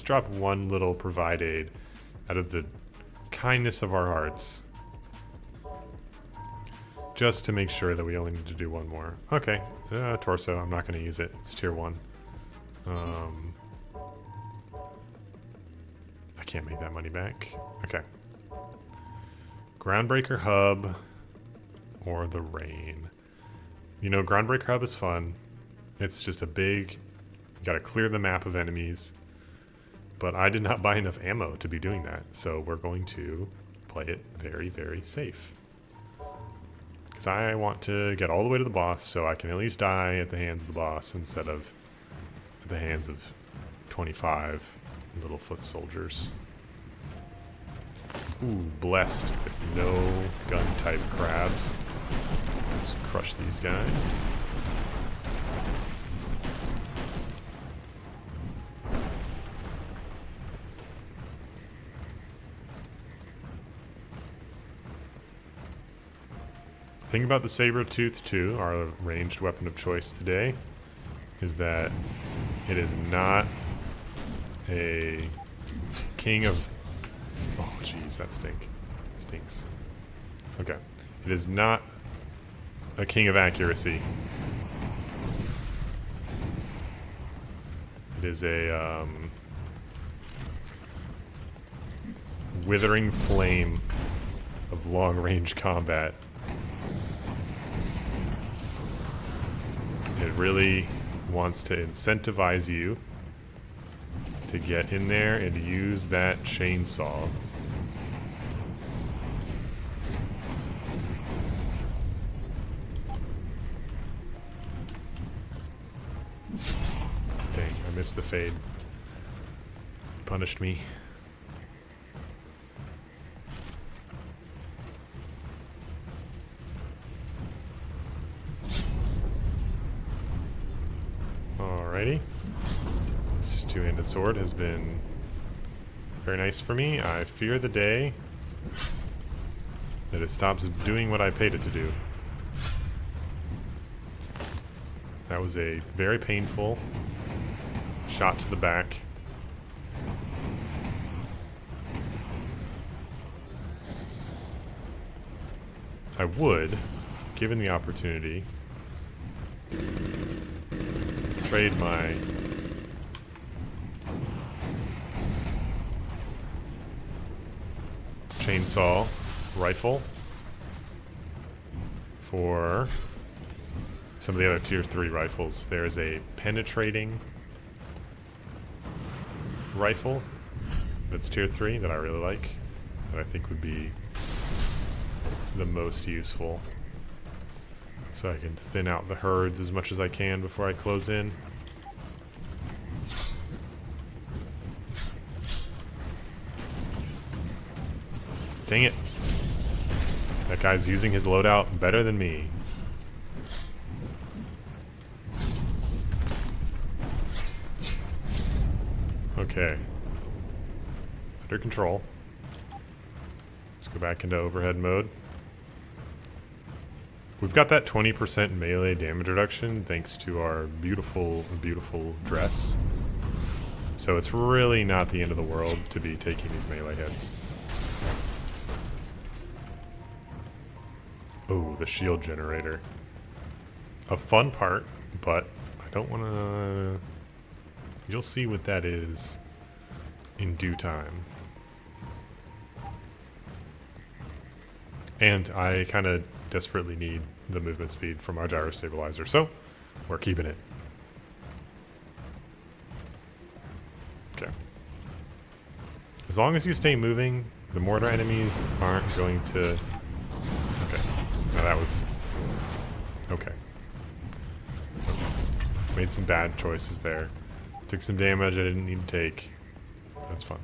drop one little provide aid out of the kindness of our hearts. Just to make sure that we only need to do one more. Okay, torso, I'm not going to use it. It's tier 1. I can't make that money back. Okay. Groundbreaker Hub or the Rain. You know, Groundbreaker Hub is fun. It's just a big... You gotta clear the map of enemies. But I did not buy enough ammo to be doing that, so we're going to play it very, very safe. Because I want to get all the way to the boss so I can at least die at the hands of the boss instead of at the hands of 25 little foot soldiers. Ooh, blessed with no gun type crabs. Let's crush these guys. The thing about the Saber-Tooth 2, our ranged weapon of choice today, is that it is not a king of... Oh, jeez, that stinks. Okay. It is not a king of accuracy. It is a withering flame of long-range combat. It really wants to incentivize you to get in there and use that chainsaw. Dang, I missed the fade. Punished me. Alrighty. This two-handed sword has been very nice for me. I fear the day that it stops doing what I paid it to do. That was a very painful shot to the back. I would, given the opportunity, trade my chainsaw rifle for some of the other tier 3 rifles. There's a penetrating rifle that's tier 3 that I really like, that I think would be the most useful. So I can thin out the herds as much as I can before I close in. Dang it. That guy's using his loadout better than me. Okay. Under control. Let's go back into overhead mode. We've got that 20% melee damage reduction thanks to our beautiful, beautiful dress. So it's really not the end of the world to be taking these melee hits. Oh, the shield generator. A fun part, but I don't want to... You'll see what that is in due time. And I kind of desperately need the movement speed from our gyro stabilizer, so we're keeping it. Okay. As long as you stay moving, the mortar enemies aren't going to... Okay. Now that was... Okay. Made some bad choices there. Took some damage I didn't need to take. That's fun.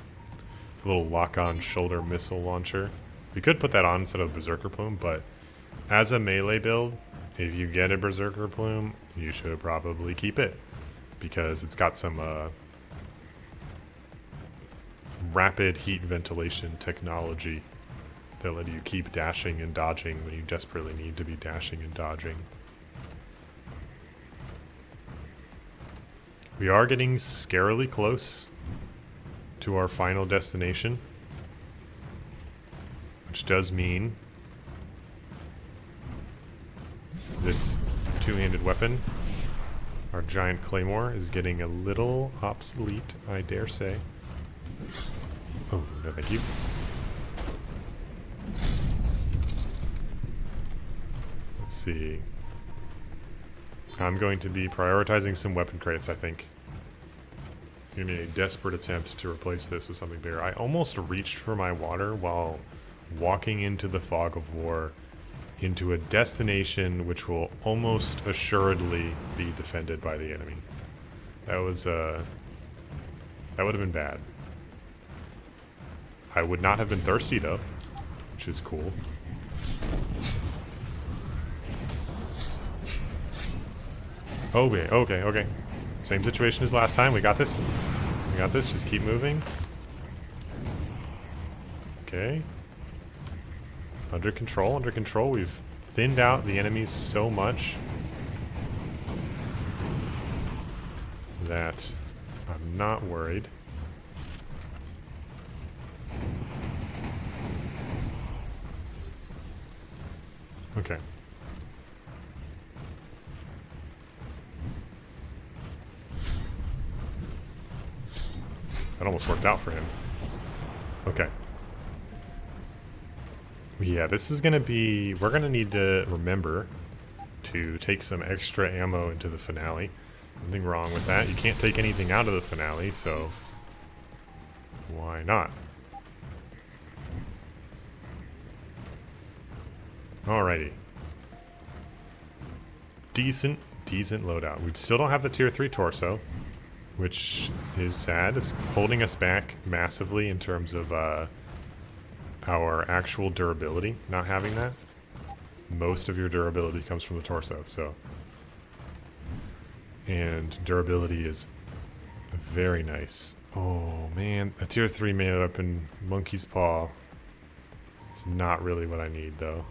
It's a little lock-on shoulder missile launcher. We could put that on instead of Berserker Plume, but as a melee build, if you get a Berserker Plume, you should probably keep it, because it's got some rapid heat ventilation technology that let you keep dashing and dodging when you desperately need to be dashing and dodging. We are getting scarily close to our final destination. which does mean this two-handed weapon, our giant claymore, is getting a little obsolete, I dare say. Oh, no thank you. Let's see. I'm going to be prioritizing some weapon crates, I think. In a desperate attempt to replace this with something bigger. I almost reached for my water while walking into the fog of war, into a destination which will almost assuredly be defended by the enemy. That was, that would have been bad. I would not have been thirsty, though, which is cool. Okay, okay, okay. Same situation as last time. We got this. We got this. Just keep moving. Okay. Under control, under control. We've thinned out the enemies so much that I'm not worried. Okay. That almost worked out for him. Okay. Yeah, this is gonna be... We're gonna need to remember to take some extra ammo into the finale. Nothing wrong with that. You can't take anything out of the finale, so... why not? Alrighty. Decent loadout. We still don't have the tier 3 torso, which is sad. It's holding us back massively in terms of our actual durability, not having that. Most of your durability comes from the torso, so. And durability is very nice. Oh man, a tier 3 melee weapon, Monkey's Paw. It's not really what I need though.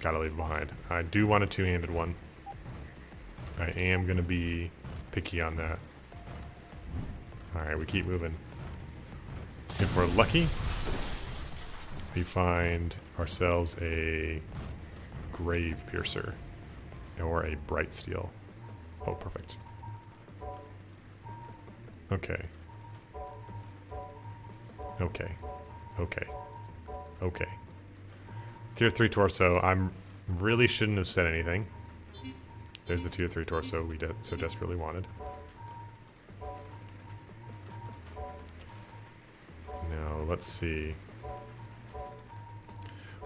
Gotta leave it behind. I do want a two-handed one. I am gonna be picky on that. Alright, we keep moving. If we're lucky, we find ourselves a Grave Piercer or a Bright Steel. Oh, perfect. Okay. Okay. Okay. Okay. Tier 3 torso. I'm really shouldn't have said anything. There's the tier 3 torso we so desperately wanted. Now, let's see.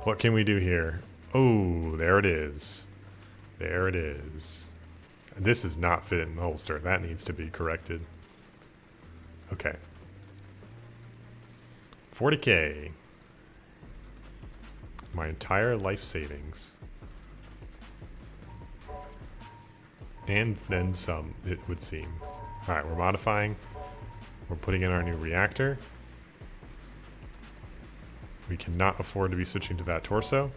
What can we do here? Oh, there it is. There it is. This is not fit in the holster. That needs to be corrected. Okay. 40k. My entire life savings. And then some, it would seem. Alright, we're modifying. We're putting in our new reactor. We cannot afford to be switching to that torso.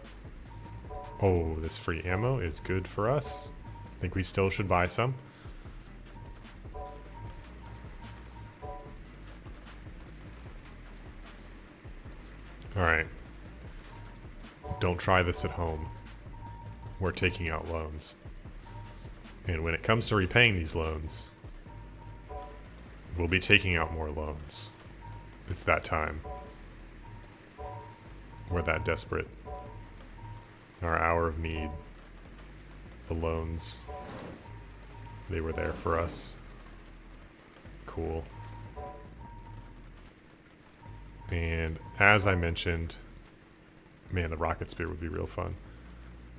Oh, this free ammo is good for us. I think we still should buy some. Alright. Don't try this at home. We're taking out loans. And when it comes to repaying these loans, we'll be taking out more loans. It's that time. We're that desperate. Our hour of need. The loans. They were there for us. Cool. And as I mentioned, man, the rocket spear would be real fun.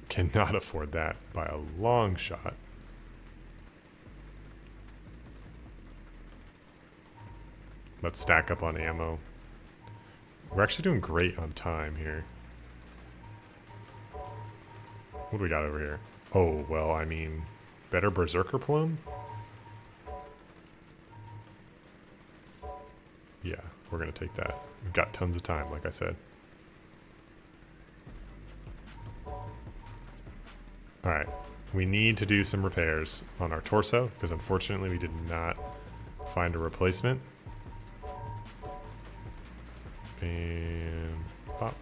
Cannot afford that by a long shot. Let's stack up on ammo. We're actually doing great on time here. What do we got over here? Oh, well, I mean, better Berserker Plume? Yeah, we're gonna take that. We've got tons of time, like I said. Alright, we need to do some repairs on our torso, because unfortunately we did not find a replacement. And pop.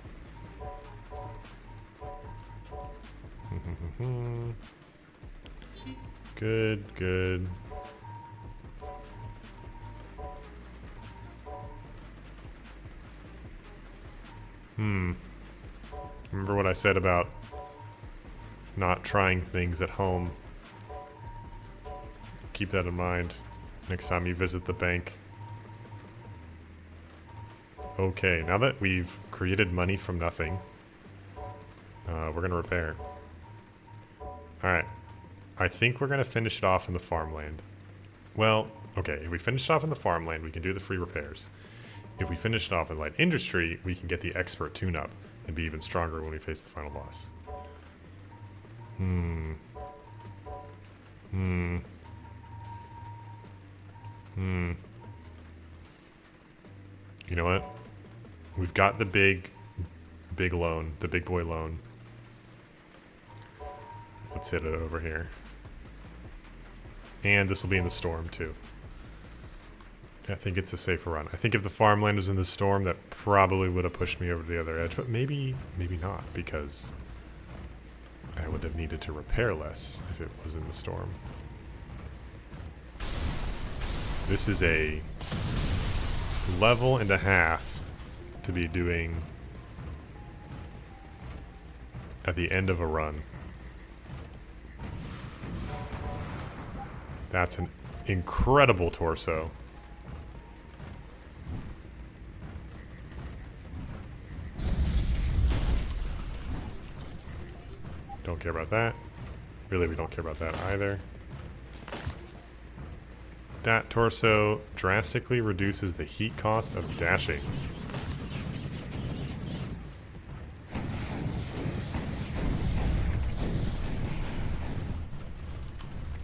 Good, good. Remember what I said about not trying things at home? Keep that in mind next time you visit the bank. Okay, now that we've created money from nothing, we're gonna repair. Alright. I think we're gonna finish it off in the farmland. Well, okay, if we finish it off in the farmland, we can do the free repairs. If we finish it off in light industry, we can get the expert tune-up and be even stronger when we face the final boss. You know what? We've got the big loan, the big boy loan. Let's hit it over here. And this will be in the storm too. I think it's a safer run. I think if the farmland was in the storm, that probably would have pushed me over to the other edge, but maybe not, because I would have needed to repair less if it was in the storm. This is a level and a half to be doing at the end of a run. That's an incredible torso. Don't care about that. Really, we don't care about that either. That torso drastically reduces the heat cost of dashing.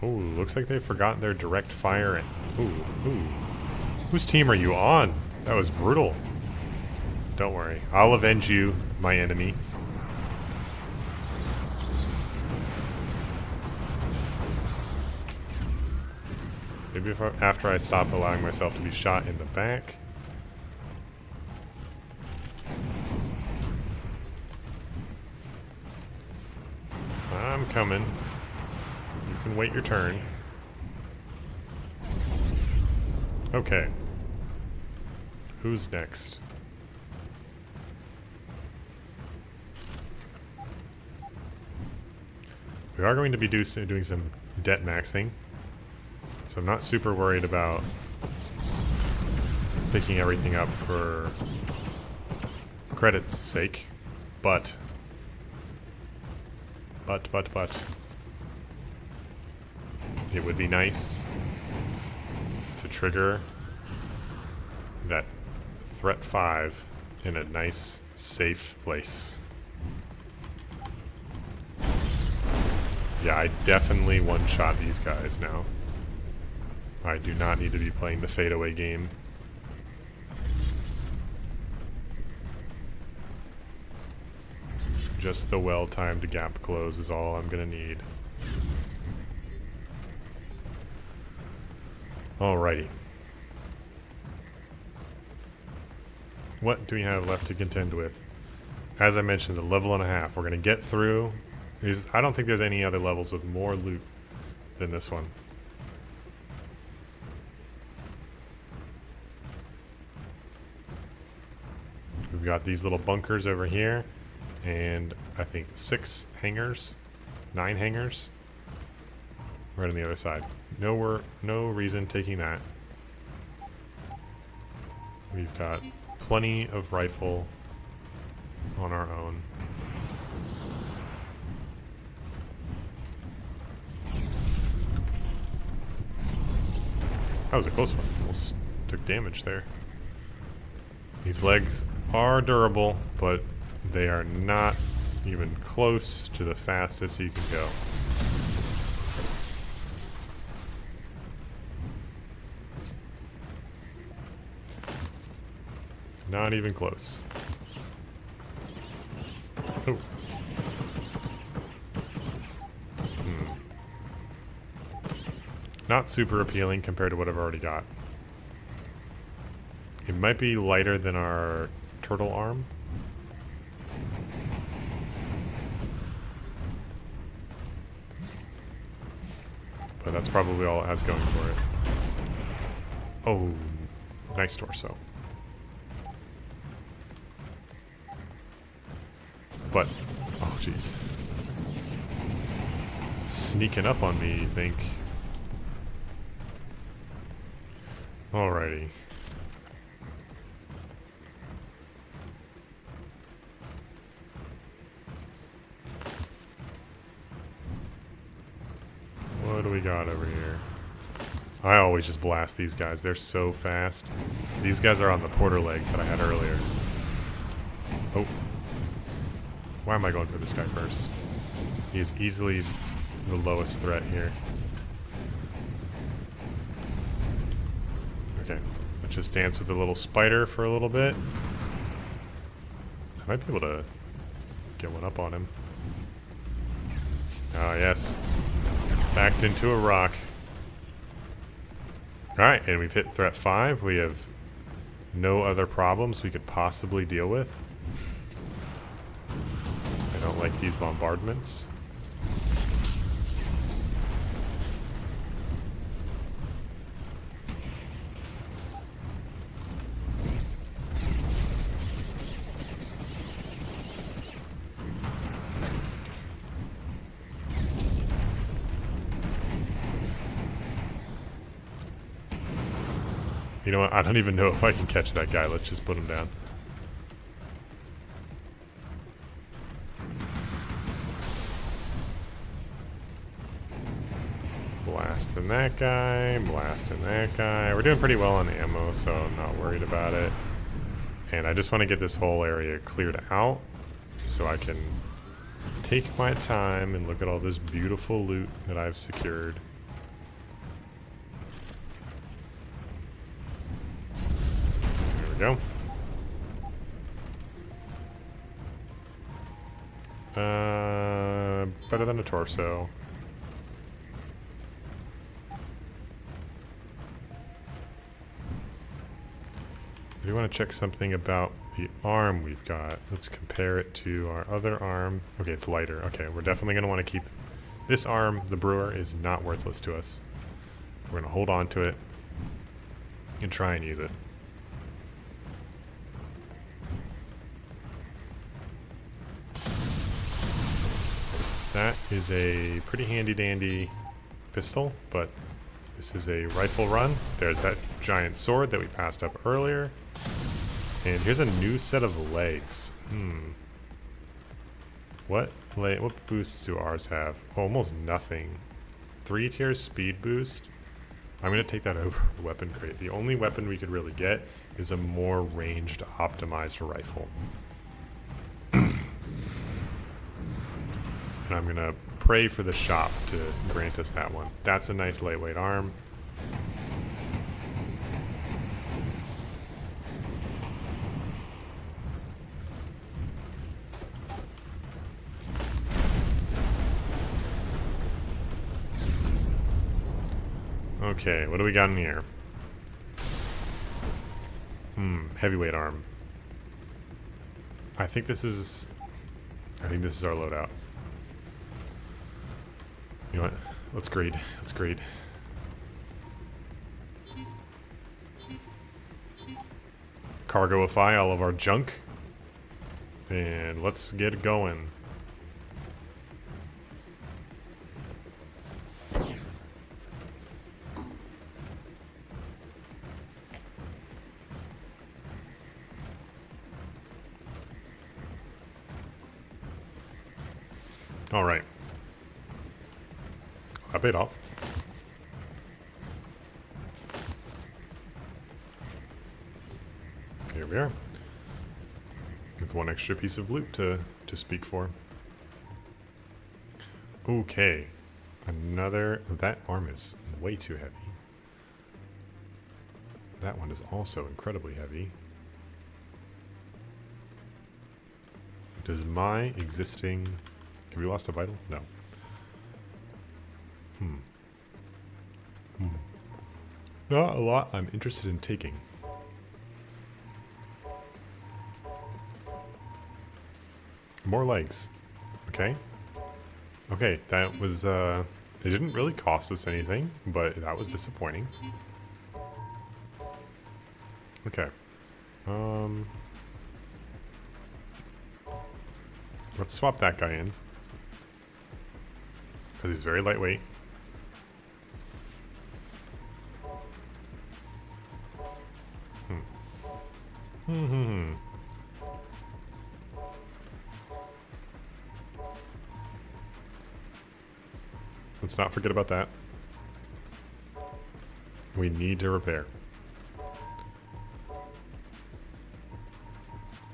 Oh, looks like they've forgotten their direct fire. And ooh. Whose team are you on? That was brutal. Don't worry. I'll avenge you, my enemy. Maybe after I stop allowing myself to be shot in the back. I'm coming. You can wait your turn. Okay. Who's next? We are going to be doing some debt maxing. So I'm not super worried about picking everything up for credit's sake, but it would be nice to trigger that threat 5 in a nice, safe place. Yeah, I definitely one-shot these guys now. I do not need to be playing the fadeaway game. Just the well-timed gap close is all I'm gonna need. Alrighty. What do we have left to contend with? As I mentioned, the level and a half. We're gonna get through. I don't think there's any other levels with more loot than this one. We've got these little bunkers over here, and I think 6 hangars, 9 hangars, right on the other side. No reason taking that. We've got plenty of rifle on our own. That was a close one. Almost took damage there. These legs are durable, but they are not even close to the fastest you can go. Not even close. Oh. Not super appealing compared to what I've already got. It might be lighter than our turtle arm. But that's probably all it has going for it. Oh, nice torso. But, oh jeez. Sneaking up on me, you think? Alrighty. What do we got over here? I always just blast these guys. They're so fast. These guys are on the porter legs that I had earlier. Oh. Why am I going for this guy first? He is easily the lowest threat here. Okay. Let's just dance with the little spider for a little bit. I might be able to get one up on him. Ah, yes. Backed into a rock. Alright, and we've hit threat 5. We have no other problems we could possibly deal with. I don't like these bombardments. You know what? I don't even know if I can catch that guy. Let's just put him down. Blasting that guy. Blasting that guy. We're doing pretty well on ammo, so I'm not worried about it. And I just want to get this whole area cleared out so I can take my time and look at all this beautiful loot that I've secured. Go. Better than a torso. I do want to check something about the arm we've got. Let's compare it to our other arm. Okay, it's lighter. Okay, we're definitely going to want to keep this arm. The brewer is not worthless to us. We're going to hold on to it and try and use it. That is a pretty handy dandy pistol, but this is a rifle run. There's that giant sword that we passed up earlier. And here's a new set of legs. What boosts do ours have? Oh, almost nothing. 3 tiers speed boost. I'm going to take that over the weapon crate. The only weapon we could really get is a more ranged optimized rifle. And I'm going to pray for the shop to grant us that one. That's a nice lightweight arm. Okay, what do we got in here? Heavyweight arm. I think this is our loadout. You know what? Let's grade. Let's grade. Cargoify all of our junk. And let's get going. All right. I paid off. Here we are. With one extra piece of loot to speak for. Okay. Another... That arm is way too heavy. That one is also incredibly heavy. Does my existing... Have we lost a vital? No. Not a lot I'm interested in taking. More legs. Okay. Okay, that was, it didn't really cost us anything, but that was disappointing. Okay. Let's swap that guy in. Because he's very lightweight. Let's not forget about that. We need to repair.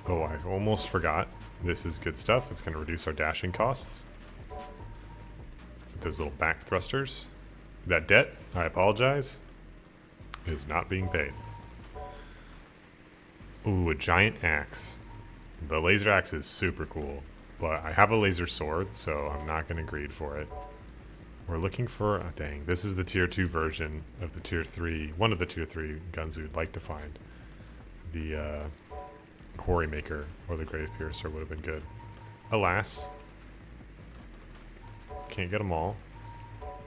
Oh, I almost forgot. This is good stuff. It's going to reduce our dashing costs. With those little back thrusters. That debt, I apologize, is not being paid. Ooh, a giant axe. The laser axe is super cool, but I have a laser sword, so I'm not going to greed for it. We're looking for, oh, dang, this is the tier 2 version of the tier 3, one of the tier 3 guns we would like to find. The Quarry Maker or the Grave Piercer would have been good. Alas, can't get them all.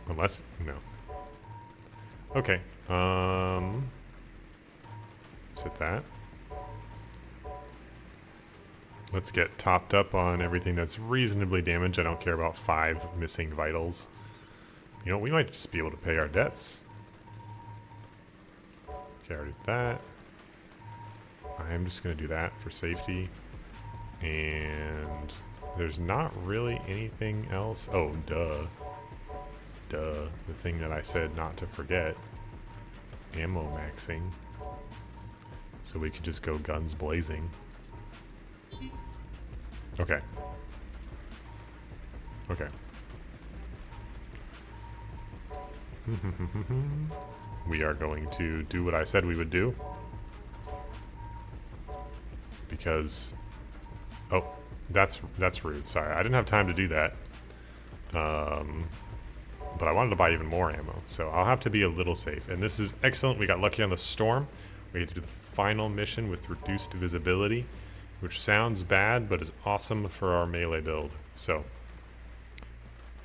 Unless, no. Okay, let's hit that. Let's get topped up on everything that's reasonably damaged. I don't care about 5 missing vitals. You know, we might just be able to pay our debts. Okay, I already did that. I'm just going to do that for safety. And there's not really anything else. Oh, duh. Duh. The thing that I said not to forget. Ammo maxing. So we could just go guns blazing. Okay. Okay. We are going to do what I said we would do. Because... oh, that's rude. Sorry, I didn't have time to do that. But I wanted to buy even more ammo, so I'll have to be a little safe. And this is excellent. We got lucky on the storm. We get to do the final mission with reduced visibility, which sounds bad, but is awesome for our melee build. So,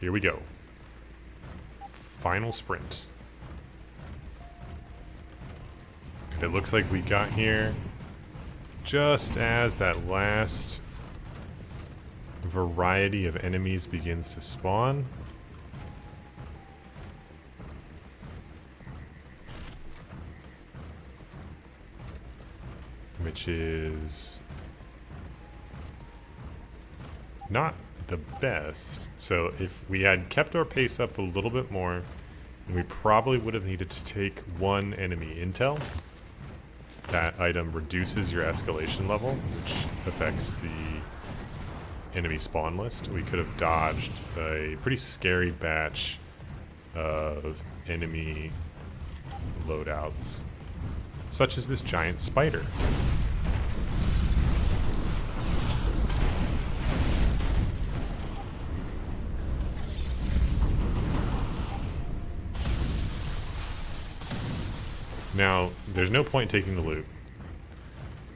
here we go. Final sprint. And it looks like we got here just as that last variety of enemies begins to spawn. Which is not the best. So if we had kept our pace up a little bit more, we probably would have needed to take one enemy intel. That item reduces your escalation level, which affects the enemy spawn list. We could have dodged a pretty scary batch of enemy loadouts, such as this giant spider. Now, there's no point taking the loot.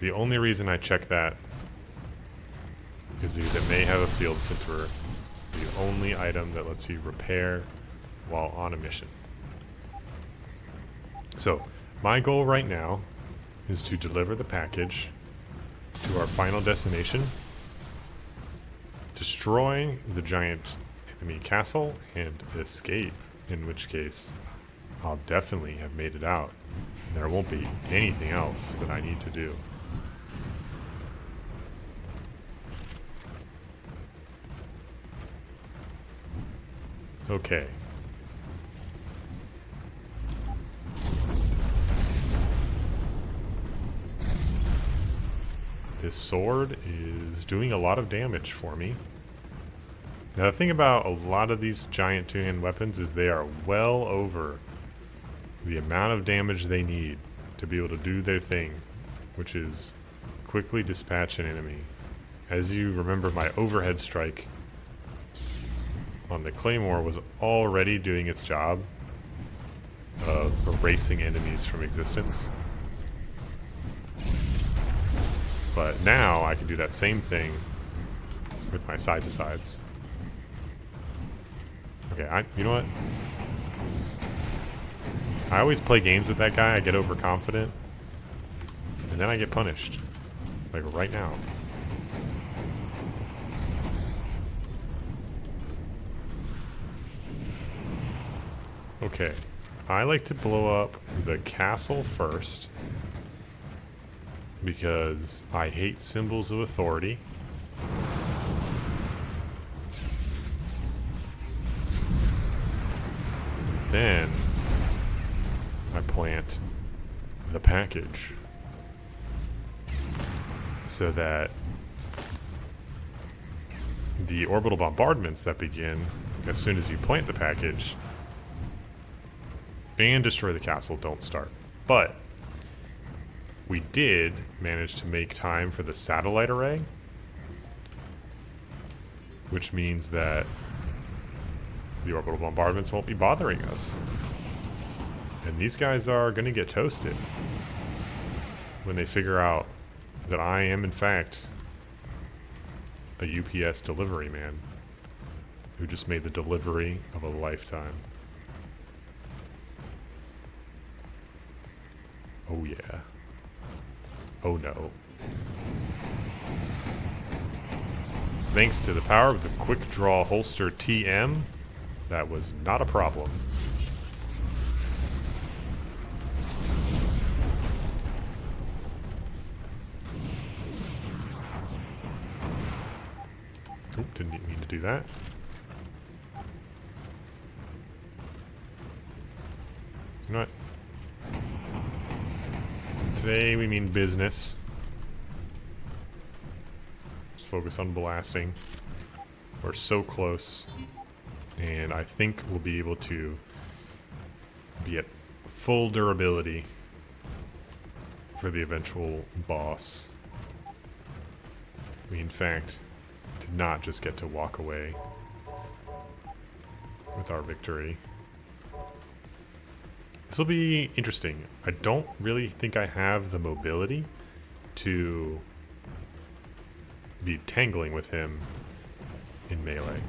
The only reason I check that is because it may have a field sinterer, the only item that lets you repair while on a mission. So, my goal right now is to deliver the package to our final destination, destroy the giant enemy castle, and escape, in which case I'll definitely have made it out. There won't be anything else that I need to do. Okay. This sword is doing a lot of damage for me. Now the thing about a lot of these giant two-hand weapons is they are well over the amount of damage they need to be able to do their thing, which is quickly dispatch an enemy. As you remember, my overhead strike on the Claymore was already doing its job of erasing enemies from existence. But now I can do that same thing with my side-to-sides. Okay, you know what? I always play games with that guy. I get overconfident. And then I get punished. Like right now. Okay. I like to blow up the castle first. Because I hate symbols of authority. Then I plant the package so that the orbital bombardments that begin as soon as you plant the package and destroy the castle don't start. But we did manage to make time for the satellite array, which means that the orbital bombardments won't be bothering us. And these guys are going to get toasted when they figure out that I am, in fact, a UPS delivery man who just made the delivery of a lifetime. Oh yeah. Oh no. Thanks to the power of the quick draw holster TM, that was not a problem. Oop, didn't mean to do that. You know what? Today we mean business. Just focus on blasting. We're so close. And I think we'll be able to be at full durability for the eventual boss. We, in fact, did not just get to walk away with our victory. This will be interesting. I don't really think I have the mobility to be tangling with him in melee.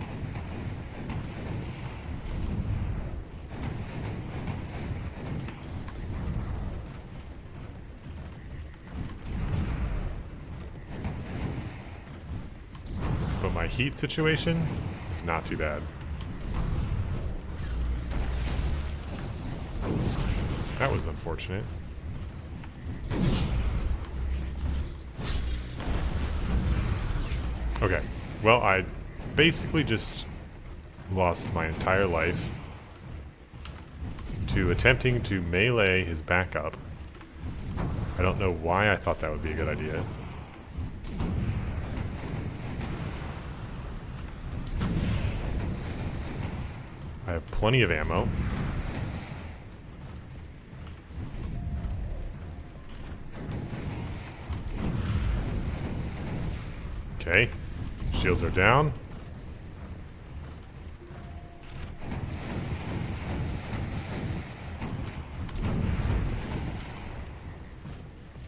But my heat situation is not too bad. That was unfortunate. Okay, well, I basically just lost my entire life to attempting to melee his backup. I don't know why I thought that would be a good idea. I have plenty of ammo. Okay, shields are down.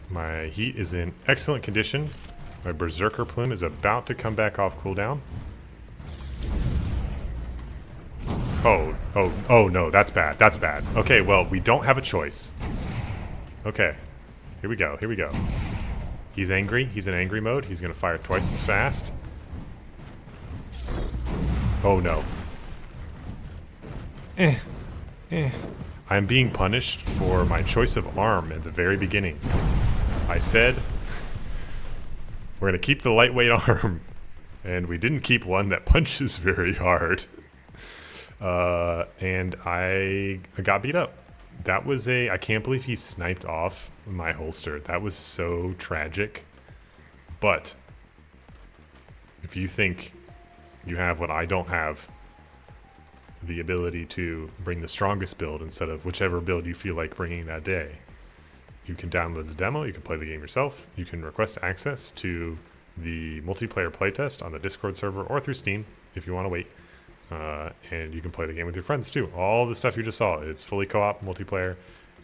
My heat is in excellent condition. My Berserker Plume is about to come back off cooldown. Oh no, that's bad, that's bad. Okay, well, we don't have a choice. Okay, here we go, here we go. He's angry, he's in angry mode, he's gonna fire twice as fast. Oh no. I'm being punished for my choice of arm at the very beginning. I said, we're gonna keep the lightweight arm, and we didn't keep one that punches very hard. And I got beat up. That was I can't believe he sniped off my holster. That was so tragic. But if you think you have what I don't have, the ability to bring the strongest build instead of whichever build you feel like bringing that day, you can download the demo, you can play the game yourself, you can request access to the multiplayer playtest on the Discord server or through Steam if you want to wait. And you can play the game with your friends too. All the stuff you just saw, it's fully co-op multiplayer,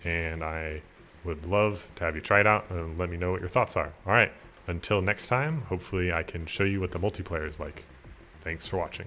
and I would love to have you try it out and let me know what your thoughts are. All right, Until next time, hopefully I can show you what the multiplayer is like. Thanks for watching.